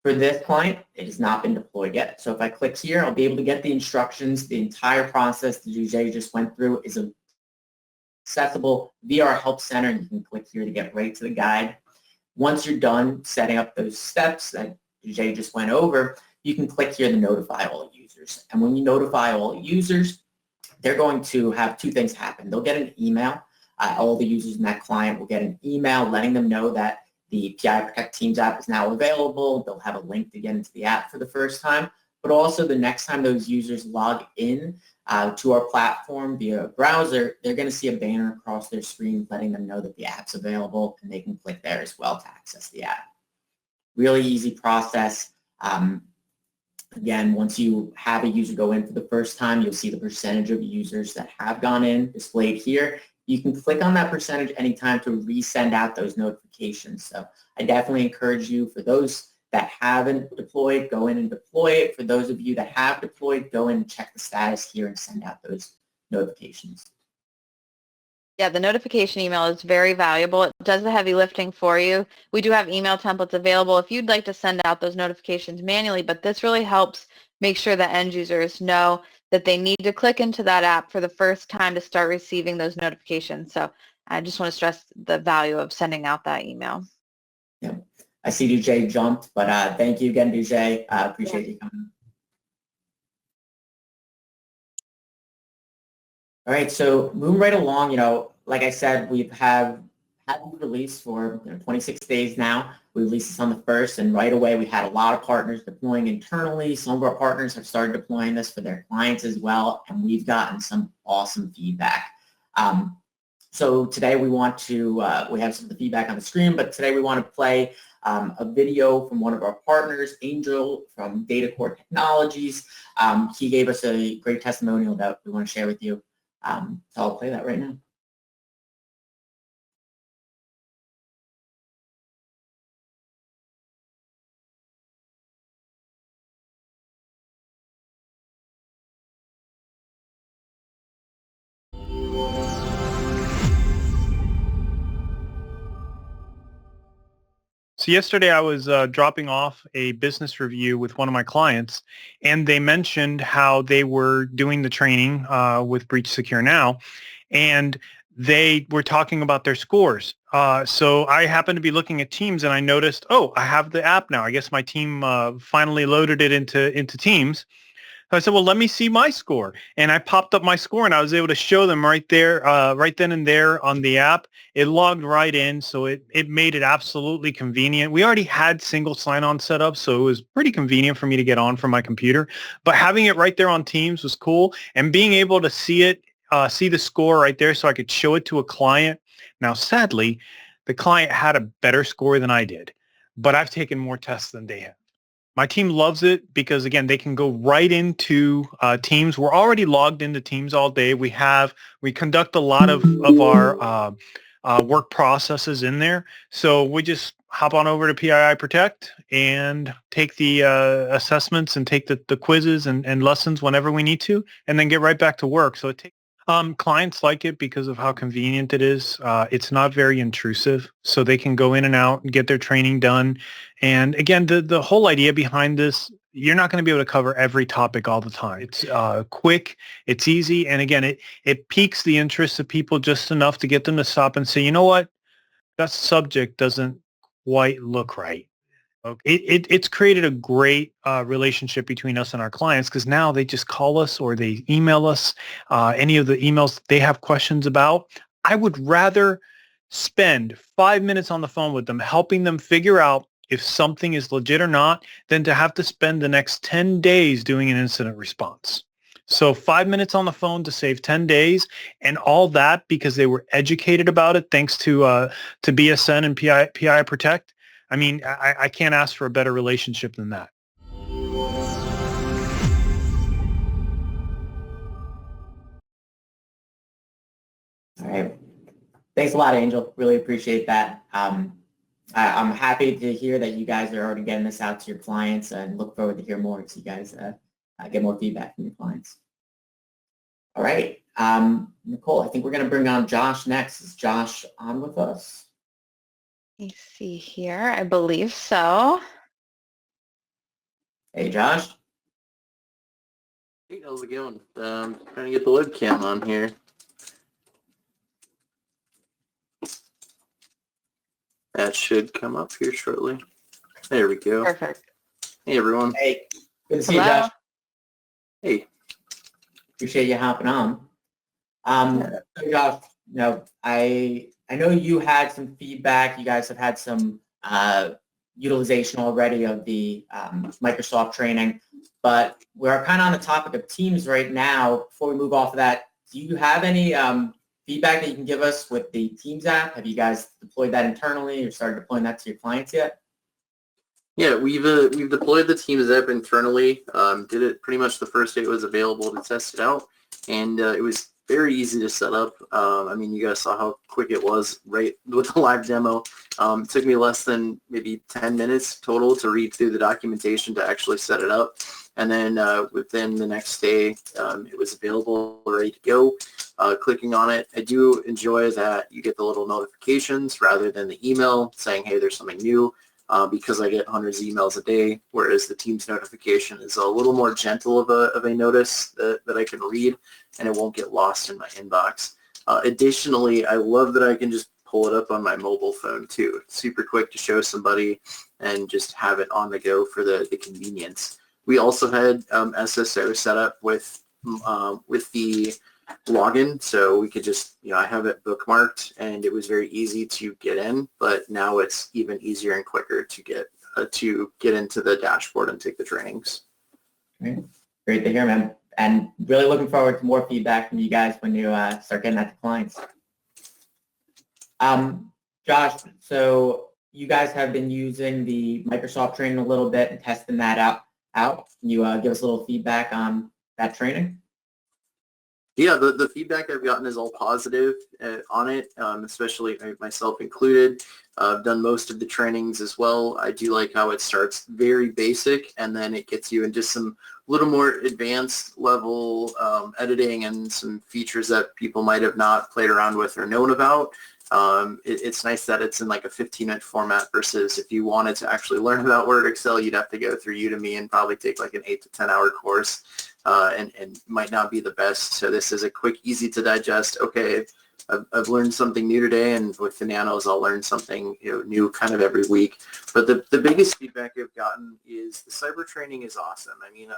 For this client, it has not been deployed yet. So if I click here, I'll be able to get the instructions. The entire process that DJ just went through is accessible via our Help Center. You can click here to get right to the guide. Once you're done setting up those steps that DJ just went over, you can click here to notify all users. And when you notify all users, they're going to have two things happen. They'll get an email. All the users in that client will get an email letting them know that the PII Protect Teams app is now available. They'll have a link to get into the app for the first time, but also the next time those users log in to our platform via a browser, they're going to see a banner across their screen letting them know that the app's available, and they can click there as well to access the app. Really easy process. Again, once you have a user go in for the first time, you'll see the percentage of users that have gone in displayed here. You can click on that percentage anytime to resend out those notifications. So I definitely encourage you, for those that haven't deployed, go in and deploy it. For those of you that have deployed, go in and check the status here and send out those notifications. Yeah, the notification email is very valuable. It does the heavy lifting for you. We do have email templates available if you'd like to send out those notifications manually, but this really helps make sure that end users know that they need to click into that app for the first time to start receiving those notifications. So I just want to stress the value of sending out that email. Yeah, I see DJ jumped, but thank you again, DJ. Appreciate you coming. All right, so moving right along, like I said, we've had released for 26 days now. We released this on the 1st, and right away we had a lot of partners deploying internally. Some of our partners have started deploying this for their clients as well, and we've gotten some awesome feedback. So today we want to, we have some of the feedback on the screen, but today we want to play a video from one of our partners, Angel from Data Core Technologies. He gave us a great testimonial that we want to share with you. So I'll play that right now. So yesterday I was dropping off a business review with one of my clients, and they mentioned how they were doing the training with Breach Secure Now, and they were talking about their scores. So I happened to be looking at Teams and I noticed, oh, I have the app now. I guess my team finally loaded it into Teams. So I said, well, let me see my score. And I popped up my score and I was able to show them right there, right then and there on the app. It logged right in. So it made it absolutely convenient. We already had single sign-on set up, so it was pretty convenient for me to get on from my computer. But having it right there on Teams was cool. And being able to see it, see the score right there so I could show it to a client. Now, sadly, the client had a better score than I did, but I've taken more tests than they have. My team loves it because, again, they can go right into Teams. We're already logged into Teams all day. We conduct a lot of our work processes in there. So we just hop on over to PII Protect and take the assessments and take the quizzes and lessons whenever we need to, and then get right back to work. So it takes clients like it because of how convenient it is. It's not very intrusive, so they can go in and out and get their training done. And again, the whole idea behind this, you're not going to be able to cover every topic all the time. It's quick, it's easy, and again, it piques the interest of people just enough to get them to stop and say, you know what, that subject doesn't quite look right. It's created a great relationship between us and our clients because now they just call us or they email us any of the emails they have questions about. I would rather spend 5 minutes on the phone with them, helping them figure out if something is legit or not, than to have to spend the next 10 days doing an incident response. So 5 minutes on the phone to save 10 days, and all that because they were educated about it thanks to BSN and PII Protect. I mean, I can't ask for a better relationship than that. All right. Thanks a lot, Angel. Really appreciate that. I'm happy to hear that you guys are already getting this out to your clients and look forward to hear more as you guys get more feedback from your clients. All right. Nicole, I think we're going to bring on Josh next. Is Josh on with us? Let me see here. I believe so. Hey, Josh. Hey, how's it going? Trying to get the webcam on here. That should come up here shortly. There we go. Perfect. Hey, everyone. Hey, good to see you, Hello. Josh. Hey. Appreciate you hopping on. So Josh, you know, I know you had some feedback. You guys have had some utilization already of the Microsoft training, but we're kind of on the topic of Teams right now. Before we move off of that, do you have any feedback that you can give us with the Teams app? Have you guys deployed that internally or started deploying that to your clients yet? Yeah, we've deployed the Teams app internally. Did it pretty much the first day it was available to test it out, and it was very easy to set up. I mean, you guys saw how quick it was right with the live demo. It took me less than maybe 10 minutes total to read through the documentation to actually set it up. And then within the next day, it was available, ready to go. Clicking on it, I do enjoy that you get the little notifications rather than the email saying, hey, there's something new. Because I get hundreds of emails a day, whereas the Teams notification is a little more gentle of a notice that I can read, and it won't get lost in my inbox. Additionally, I love that I can just pull it up on my mobile phone too. It's super quick to show somebody and just have it on the go for the convenience. We also had SSO set up with the login, so we could just, I have it bookmarked, and it was very easy to get in, but now it's even easier and quicker to get into the dashboard and take the trainings. Great to hear, man. And really looking forward to more feedback from you guys when you start getting that to clients. Josh, so you guys have been using the Microsoft training a little bit and testing that out. Can you give us a little feedback on that training? Yeah, the feedback I've gotten is all positive on it, especially myself included. I've done most of the trainings as well. I do like how it starts very basic, and then it gets you into some little more advanced level editing and some features that people might have not played around with or known about. It's nice that it's in like a 15-minute format versus if you wanted to actually learn about Word, Excel, you'd have to go through Udemy and probably take like an 8 to 10 hour course. And might not be the best. So this is a quick, easy to digest. Okay, I've learned something new today, and with the nanos, I'll learn something new kind of every week. But the biggest feedback I've gotten is the cyber training is awesome. I mean,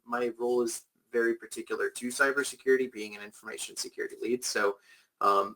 my role is very particular to cybersecurity, being an information security lead. So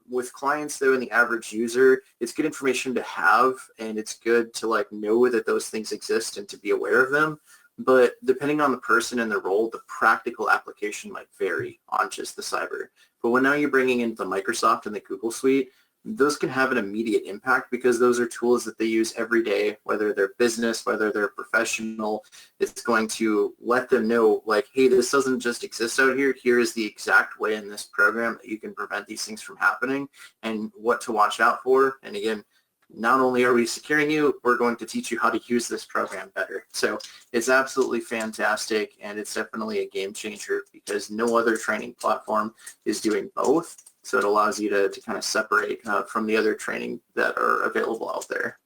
with clients though and the average user, it's good information to have, and it's good to like know that those things exist and to be aware of them. But depending on the person and the role, the practical application might vary on just the cyber. But when now you're bringing in the Microsoft and the Google Suite, those can have an immediate impact because those are tools that they use every day, whether they're business, whether they're professional. It's going to let them know, like, hey, this doesn't just exist out here. Here is the exact way in this program that you can prevent these things from happening and what to watch out for. And again, not only are we securing you, we're going to teach you how to use this program better. So it's absolutely fantastic, and it's definitely a game changer because no other training platform is doing both. So it allows you to kind of separate from the other training that are available out there.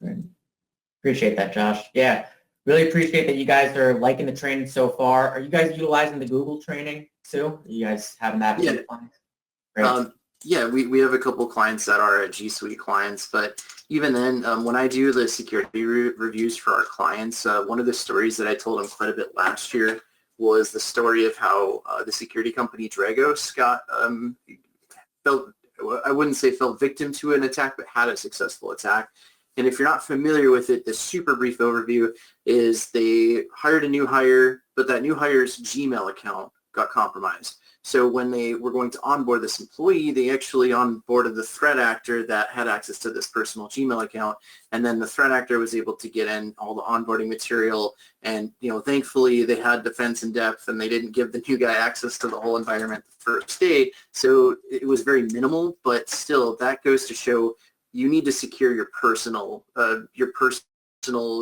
Great. Appreciate that, Josh. Yeah, really appreciate that you guys are liking the training so far. Are you guys utilizing the Google training too? Are you guys having that? Yeah. Great. Yeah, we have a couple clients that are G Suite clients, but even then, when I do the security reviews for our clients, one of the stories that I told them quite a bit last year was the story of how the security company Dragos got I wouldn't say fell victim to an attack, but had a successful attack. And if you're not familiar with it, the super brief overview is they hired a new hire, but that new hire's Gmail account got compromised. So when they were going to onboard this employee, they actually onboarded the threat actor that had access to this personal Gmail account. And then the threat actor was able to get in all the onboarding material. And, thankfully they had defense in depth and they didn't give the new guy access to the whole environment the first day. So it was very minimal, but still that goes to show you need to secure your personal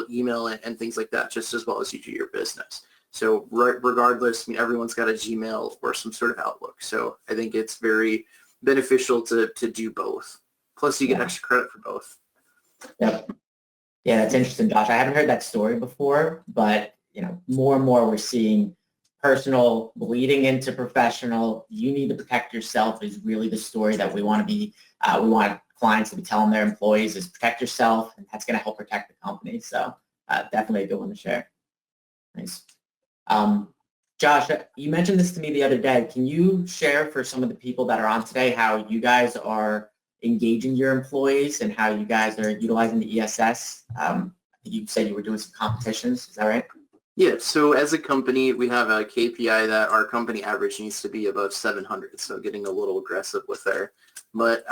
email and things like that just as well as you do your business. So regardless, everyone's got a Gmail or some sort of Outlook. So I think it's very beneficial to do both. Plus you get extra credit for both. Yep. Yeah, that's interesting, Josh. I haven't heard that story before, but more and more we're seeing personal bleeding into professional. You need to protect yourself is really the story that we want to be. We want clients to be telling their employees is protect yourself, and that's going to help protect the company. So definitely a good one to share. Nice. Josh, you mentioned this to me the other day. Can you share for some of the people that are on today how you guys are engaging your employees and how you guys are utilizing the ESS? You said you were doing some competitions. Is that right? Yeah, so as a company, we have a KPI that our company average needs to be above 700, so getting a little aggressive with there. But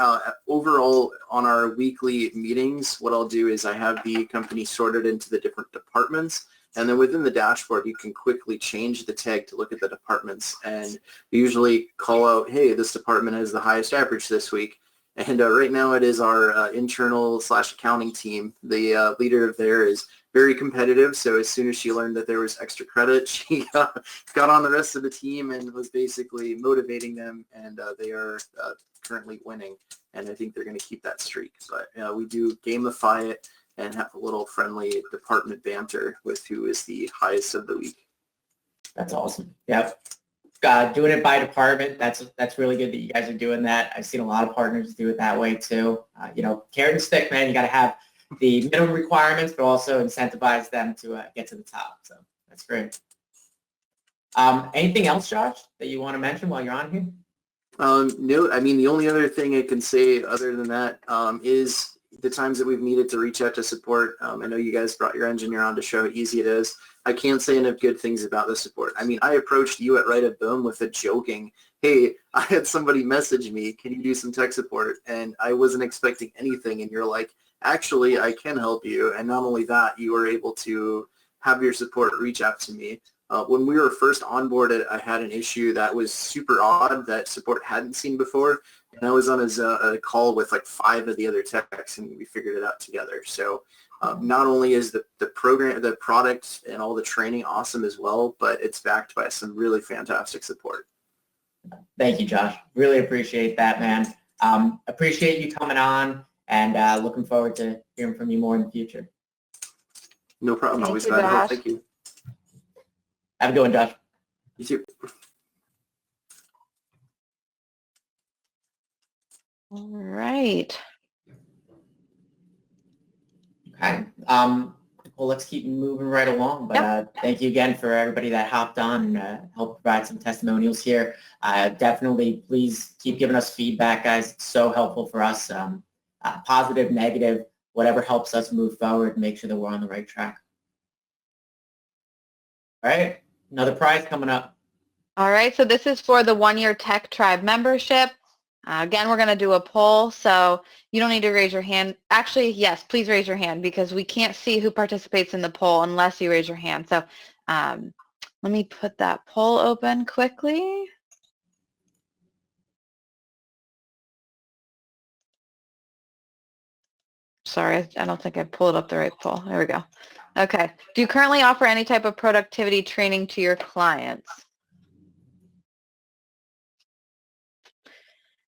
overall, on our weekly meetings, what I'll do is I have the company sorted into the different departments. And then within the dashboard, you can quickly change the tag to look at the departments. And we usually call out, hey, this department has the highest average this week. And right now it is our internal/accounting team. The leader there is very competitive. So as soon as she learned that there was extra credit, she got on the rest of the team and was basically motivating them. And they are currently winning. And I think they're going to keep that streak. But we do gamify it and have a little friendly department banter with who is the highest of the week. That's awesome. Yep. Doing it by department, that's really good that you guys are doing that. I've seen a lot of partners do it that way too. Carrot and stick, man. You got to have the minimum requirements, but also incentivize them to get to the top. So that's great. Anything else, Josh, that you want to mention while you're on here? No, the only other thing I can say other than that is the times that we've needed to reach out to support. I know you guys brought your engineer on to show how easy it is. I can't say enough good things about the support. I approached you at Right at Boom with a joking, hey, I had somebody message me, can you do some tech support? And I wasn't expecting anything. And you're like, actually, I can help you. And not only that, you were able to have your support reach out to me. When we were first onboarded, I had an issue that was super odd that support hadn't seen before. And I was on a call with like 5 of the other techs, and we figured it out together. So not only is the program, the product, and all the training awesome as well, but it's backed by some really fantastic support. Thank you, Josh. Really appreciate that, man. Appreciate you coming on, and looking forward to hearing from you more in the future. No problem. Thank Always you, glad to help. Josh. Thank you. Have a good one, Josh. You too. All right. Okay. Well, let's keep moving right along. But thank you again for everybody that hopped on and helped provide some testimonials here. Definitely, please keep giving us feedback, guys. It's so helpful for us. Positive, negative, whatever helps us move forward and make sure that we're on the right track. All right. Another prize coming up. All right. So this is for the 1-year Tech Tribe membership. Again, we're going to do a poll, so you don't need to raise your hand. Actually, yes, please raise your hand because we can't see who participates in the poll unless you raise your hand. So let me put that poll open quickly. Sorry, I don't think I pulled up the right poll. There we go. Okay. Do you currently offer any type of productivity training to your clients?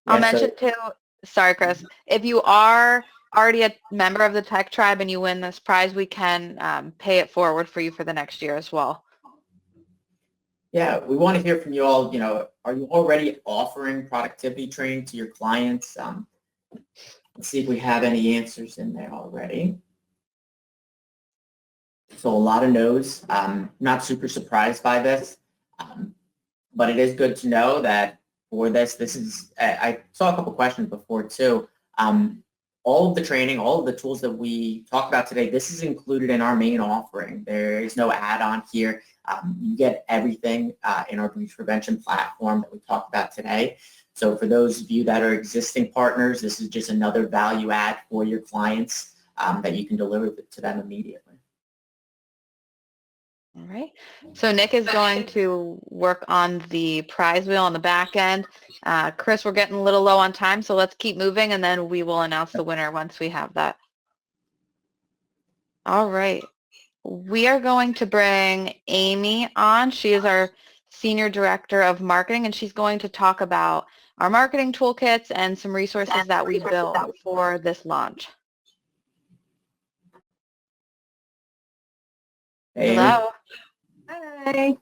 I'll mention too, sorry, Chris, if you are already a member of the Tech Tribe and you win this prize, we can pay it forward for you for the next year as well. Yeah, we want to hear from you all. Are you already offering productivity training to your clients? Let's see if we have any answers in there already. So a lot of no's. Not super surprised by this, but it is good to know that for this is, I saw a couple questions before too. All of the training, all of the tools that we talked about today, this is included in our main offering. There is no add-on here. You get everything in our breach prevention platform that we talked about today. So for those of you that are existing partners, this is just another value add for your clients that you can deliver to them immediately. All right. So Nick is going to work on the prize wheel on the back end. Chris, we're getting a little low on time, so let's keep moving and then we will announce the winner once we have that. All right. We are going to bring Amy on. She is our Senior Director of Marketing, and she's going to talk about our marketing toolkits and some resources that we built for this launch. Hey, Hello. Hi.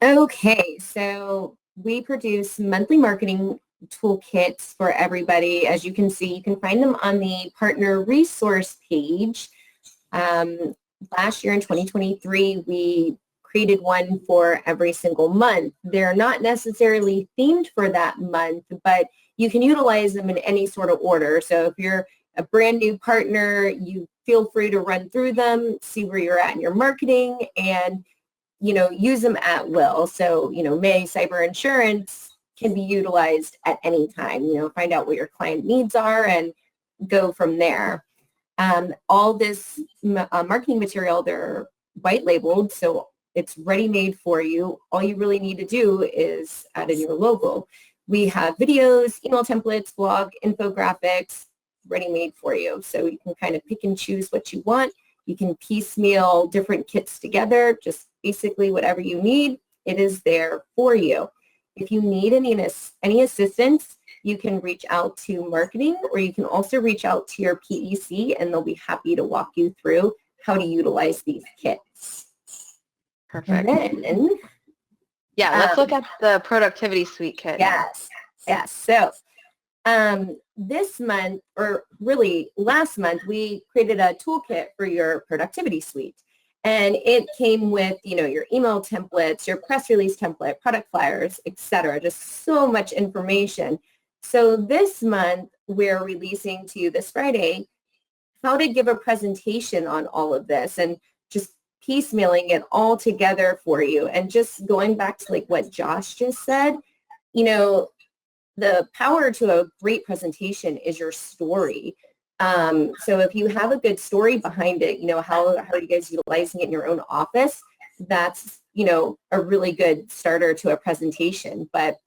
Okay, so we produce monthly marketing toolkits for everybody. As you can see, you can find them on the partner resource page. Last year in 2023, we created one for every single month. They're not necessarily themed for that month, but you can utilize them in any sort of order. So if you're a brand new partner, you feel free to run through them, see where you're at in your marketing, and use them at will. So, May cyber insurance can be utilized at any time. Find out what your client needs are and go from there. All this marketing material, they're white labeled, so it's ready made for you. All you really need to do is add in your logo. We have videos, email templates, blog, infographics, ready made for you. So you can kind of pick and choose what you want. You can piecemeal different kits together, just basically whatever you need, it is there for you. If you need any assistance, you can reach out to marketing, or you can also reach out to your PEC and they'll be happy to walk you through how to utilize these kits. Perfect. And then, let's look at the productivity suite kit. Yes. So this month, or really last month, we created a toolkit for your productivity suite. And it came with, your email templates, your press release template, product flyers, etc. Just so much information. So this month, we're releasing to you this Friday how to give a presentation on all of this and just piecemealing it all together for you. And just going back to what Josh just said, the power to a great presentation is your story. So if you have a good story behind it, how are you guys utilizing it in your own office? That's, a really good starter to a presentation. But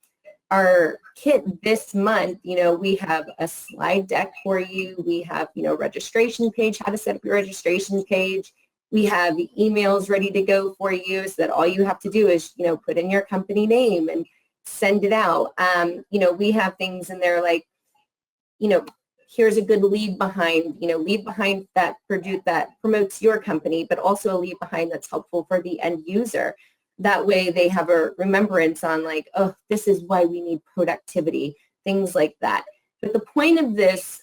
our kit this month, we have a slide deck for you. We have, registration page, how to set up your registration page. We have emails ready to go for you so that all you have to do is, put in your company name and send it out. We have things in there like, here's a good leave behind that promotes your company, but also a leave behind that's helpful for the end user. That way they have a remembrance on oh, this is why we need productivity. things like that. But the point of this,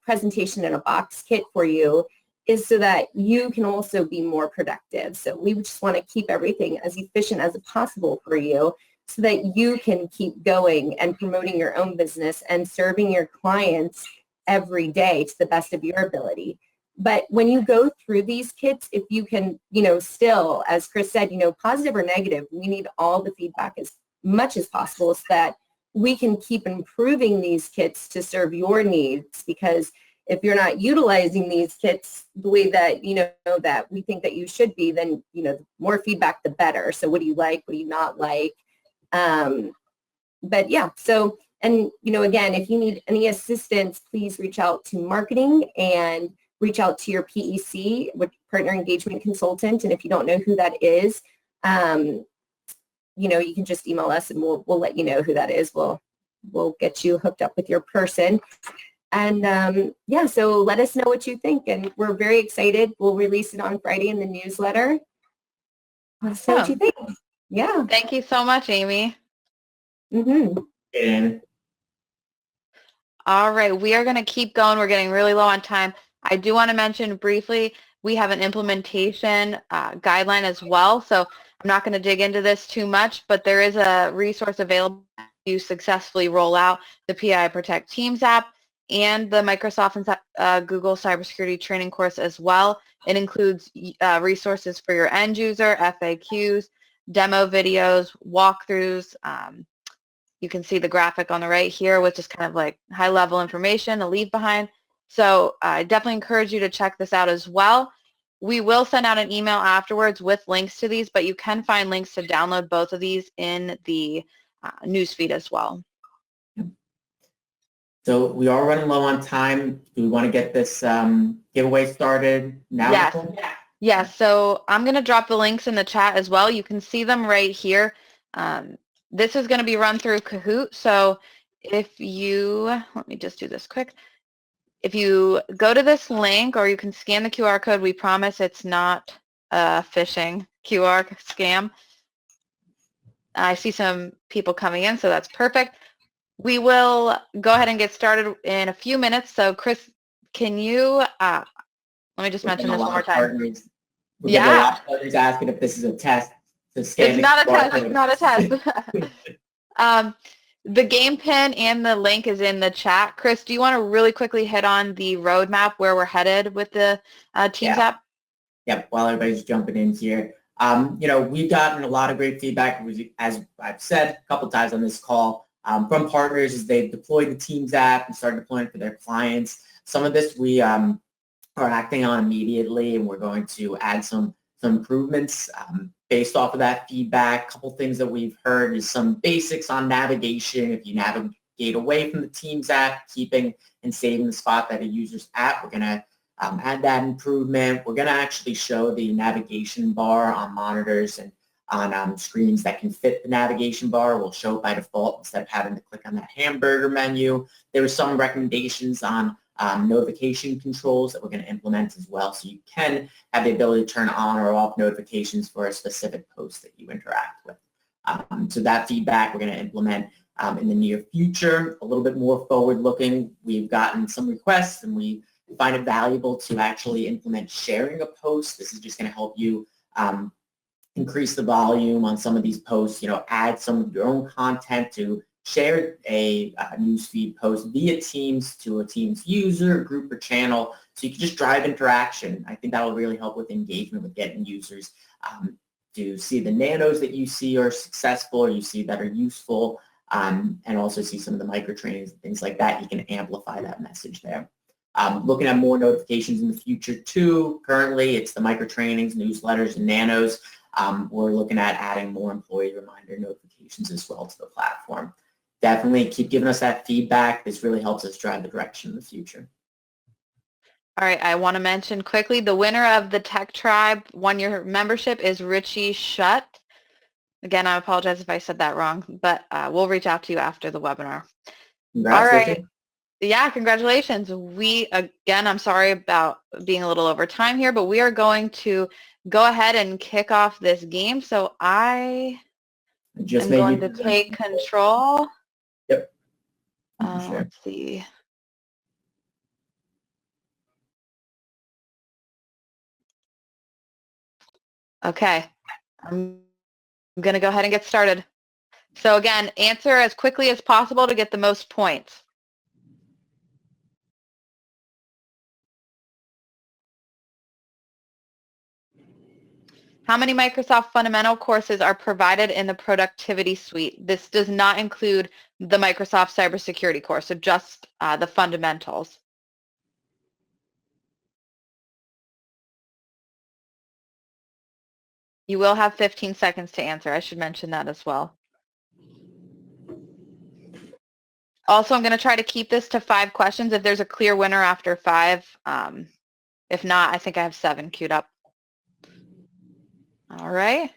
presentation in a box kit for you is so that you can also be more productive. So we just want to keep everything as efficient as possible for you so that you can keep going and promoting your own business and serving your clients every day to the best of your ability. But when you go through these kits, if you can, still, as Chris said, positive or negative, we need all the feedback as much as possible so that we can keep improving these kits to serve your needs. Because if you're not utilizing these kits the way that, that we think that you should be, then, the more feedback, the better. So what do you like? What do you not like? But yeah, so, and, again, if you need any assistance, please reach out to marketing and reach out to your PEC, with partner engagement consultant. And if you don't know who that is, you can just email us and we'll let you know who that is. We'll get you hooked up with your person. And yeah, so let us know what you think. And we're very excited. We'll release it on Friday in the newsletter. Let us know what you think. Yeah. Thank you so much, Amy. Mm-hmm. And All right, we are going to keep going. We're getting really low on time. I do want to mention briefly, we have an implementation guideline as well. So I'm not going to dig into this too much, but there is a resource available to successfully roll out the PII Protect Teams app and the Microsoft and Google Cybersecurity training course as well. It includes resources for your end user, FAQs, demo videos, walkthroughs. You can see the graphic on the right here with just kind of like high-level information, a leave behind. So I definitely encourage you to check this out as well. We will send out an email afterwards with links to these, but you can find links to download both of these in the newsfeed as well. so we are running low on time. Do we want to get this giveaway started now? Yes. Nicole? Yes, so I'm going to drop the links in the chat as well. You can see them right here. This is going to be run through Kahoot. So if you, let me just do this quick. If you go to this link or you can scan the QR code, we promise it's not a phishing QR scam. I see some people coming in, so that's perfect. We will go ahead and get started in a few minutes. So Chris, can you, let me just mention this one more time. We're getting a lot of partners asking if this is a test. It's not a test. It's not a test. The game pin and the link is in the chat. Chris, do you want to really quickly hit on the roadmap where we're headed with the Teams app? Yep, while everybody's jumping in here. We've gotten a lot of great feedback, as I've said a couple times on this call, from partners as they've deployed the Teams app and started deploying it for their clients. Some of this we are acting on immediately, and we're going to add some improvements based off of that feedback. A couple things that we've heard is some basics on navigation. If you navigate away from the Teams app, keeping and saving the spot that a user's at, we're going to add that improvement. We're going to actually show the navigation bar on monitors and on screens that can fit the navigation bar. We'll show it by default instead of having to click on that hamburger menu. There were some recommendations on notification controls that we're going to implement as well, so you can have the ability to turn on or off notifications for a specific post that you interact with. So that feedback we're going to implement in the near future. A little bit more forward-looking, we've gotten some requests and we find it valuable to actually implement sharing a post. This is just going to help you increase the volume on some of these posts, add some of your own content to share a newsfeed post via Teams to a Teams user, group, or channel, so you can just drive interaction. I think that will really help with engagement, with getting users to see the nanos that you see are successful or you see that are useful, and also see some of the micro trainings and things like that. You can amplify that message there. Looking at more notifications in the future too. Currently, it's the micro trainings, newsletters, and nanos. We're looking at adding more employee reminder notifications as well to the platform. Definitely keep giving us that feedback. This really helps us drive the direction in the future. All right, I want to mention quickly the winner of the Tech Tribe one-year membership is Richie Shutt. Again, I apologize if I said that wrong, but we'll reach out to you after the webinar. Congrats, all right. Richie. Yeah, congratulations. Again, I'm sorry about being a little over time here, but we are going to go ahead and kick off this game. So I am going to take control. Yep. Sure. Let's see. Okay, I'm going to go ahead and get started. So again, answer as quickly as possible to get the most points. How many Microsoft Fundamental courses are provided in the Productivity Suite? This does not include the Microsoft Cybersecurity course, so just the fundamentals. You will have 15 seconds to answer. I should mention that as well. Also, I'm going to try to keep this to 5 questions if there's a clear winner after 5. If not, I think I have 7 queued up. All right.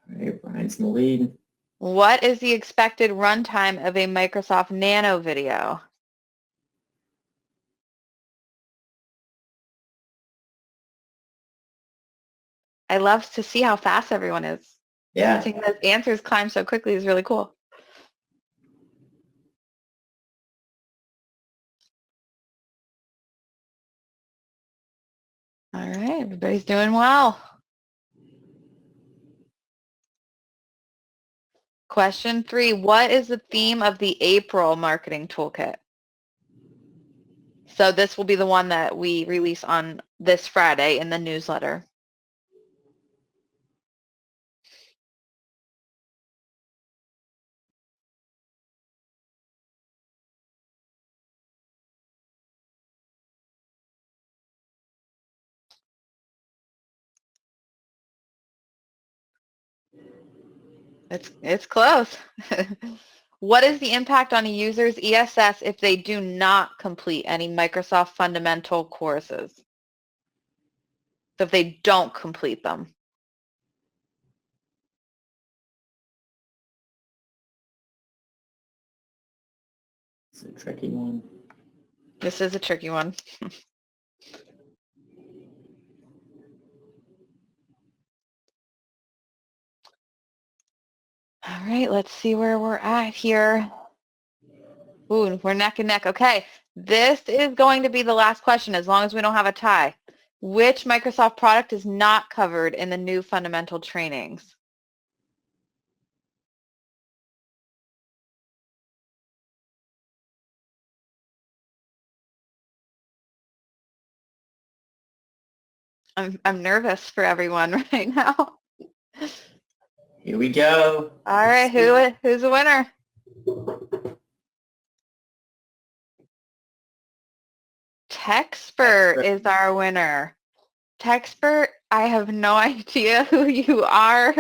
All right, Brian's in the lead. What is the expected runtime of a Microsoft Nano video? I love to see how fast everyone is. Yeah. Seeing those answers climb so quickly is really cool. All right, everybody's doing well. Question 3, what is the theme of the April marketing toolkit? So this will be the one that we release on this Friday in the newsletter. It's close. What is the impact on a user's ESS if they do not complete any Microsoft Fundamental courses? So if they don't complete them. It's a tricky one. This is a tricky one. All right, let's see where we're at here. Ooh, we're neck and neck. Okay, this is going to be the last question as long as we don't have a tie. Which Microsoft product is not covered in the new fundamental trainings? I'm nervous for everyone right now. Here we go. All right, who's the winner? Techspert is our winner. Techspert, I have no idea who you are.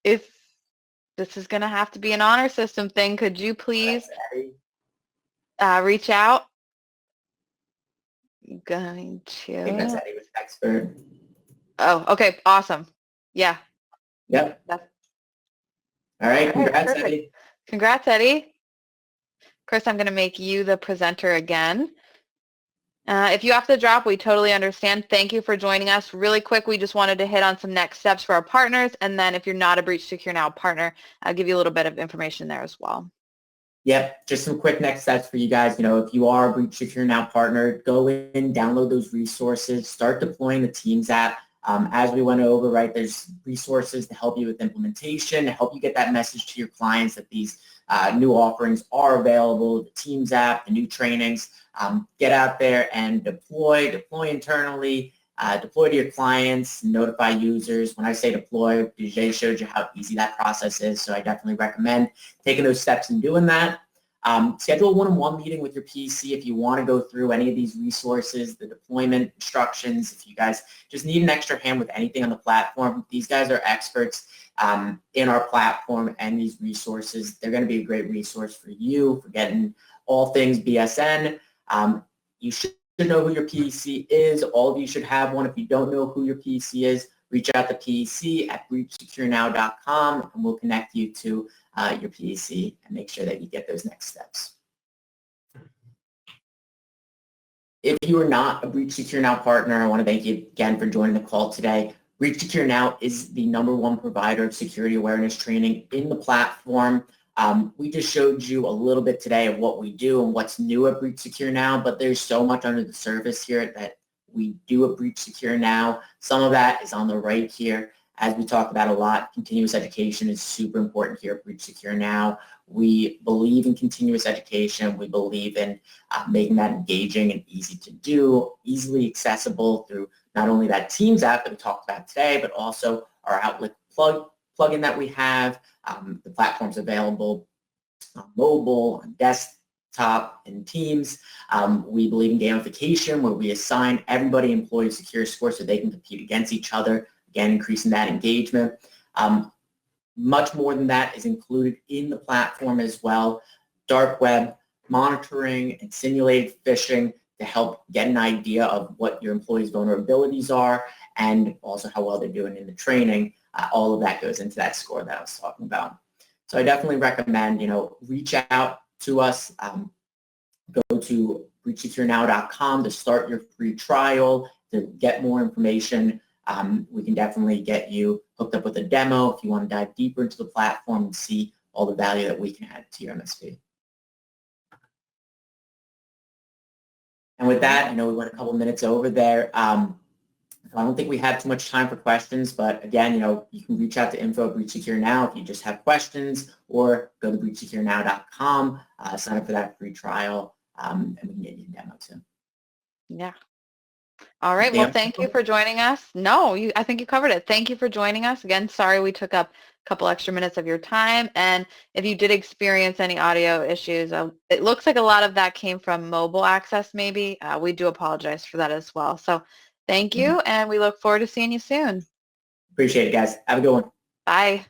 This is going to have to be an honor system thing. Could you please reach out? Going to. I think that's Eddie with Expert. Oh, okay, awesome. Yeah. Yep. All right, congrats, Eddie. Congrats, Eddie. Of course, I'm going to make you the presenter again. If you have to drop, we totally understand. Thank you for joining us. Really quick, we just wanted to hit on some next steps for our partners. And then if you're not a Breach Secure Now partner, I'll give you a little bit of information there as well. Yep, just some quick next steps for you guys. You know, if you are a Breach Secure Now partner, go in, download those resources, start deploying the Teams app. As we went over, right, there's resources to help you with implementation, to help you get that message to your clients that these new offerings are available, the Teams app, the new trainings. Get out there and deploy internally, deploy to your clients, notify users. When I say deploy, Jay showed you how easy that process is, so I definitely recommend taking those steps and doing that. Schedule a one-on-one meeting with your PC if you want to go through any of these resources, the deployment instructions. If you guys just need an extra hand with anything on the platform, these guys are experts in our platform and these resources. They're going to be a great resource for you for getting all things BSN. You should know who your PEC is. All of you should have one. If you don't know who your PEC is, reach out to PEC at breachsecurenow.com and we'll connect you to your PEC and make sure that you get those next steps. If you are not a Breach Secure Now partner, I want to thank you again for joining the call today. Breach Secure Now is the #1 provider of security awareness training in the platform. We just showed you a little bit today of what we do and what's new at Breach Secure Now, but there's so much under the surface here that we do at Breach Secure Now. Some of that is on the right here. As we talked about a lot, continuous education is super important here at Breach Secure Now. We believe in continuous education. We believe in making that engaging and easy to do, easily accessible through not only that Teams app that we talked about today, but also our Outlook plugin that we have. The platform's available on mobile, on desktop, and Teams. We believe in gamification, where we assign everybody employee secure score so they can compete against each other, again, increasing that engagement. Much more than that is included in the platform as well. Dark web monitoring and simulated phishing to help get an idea of what your employees' vulnerabilities are and also how well they're doing in the training. All of that goes into that score that I was talking about. So I definitely recommend, reach out to us. Go to breachsecurenow.com to start your free trial, to get more information. We can definitely get you hooked up with a demo if you want to dive deeper into the platform and see all the value that we can add to your MSP. And with that, I know we went a couple minutes over there. I don't think we have too much time for questions, but again, you can reach out to info@breachsecurenow if you just have questions, or go to breachsecurenow.com, sign up for that free trial, and we can get you a demo too. Yeah. All right. Well, thank you for joining us. No, I think you covered it. Thank you for joining us. Again, sorry we took up a couple extra minutes of your time. And if you did experience any audio issues, it looks like a lot of that came from mobile access maybe. We do apologize for that as well. So thank you, and we look forward to seeing you soon. Appreciate it, guys. Have a good one. Bye.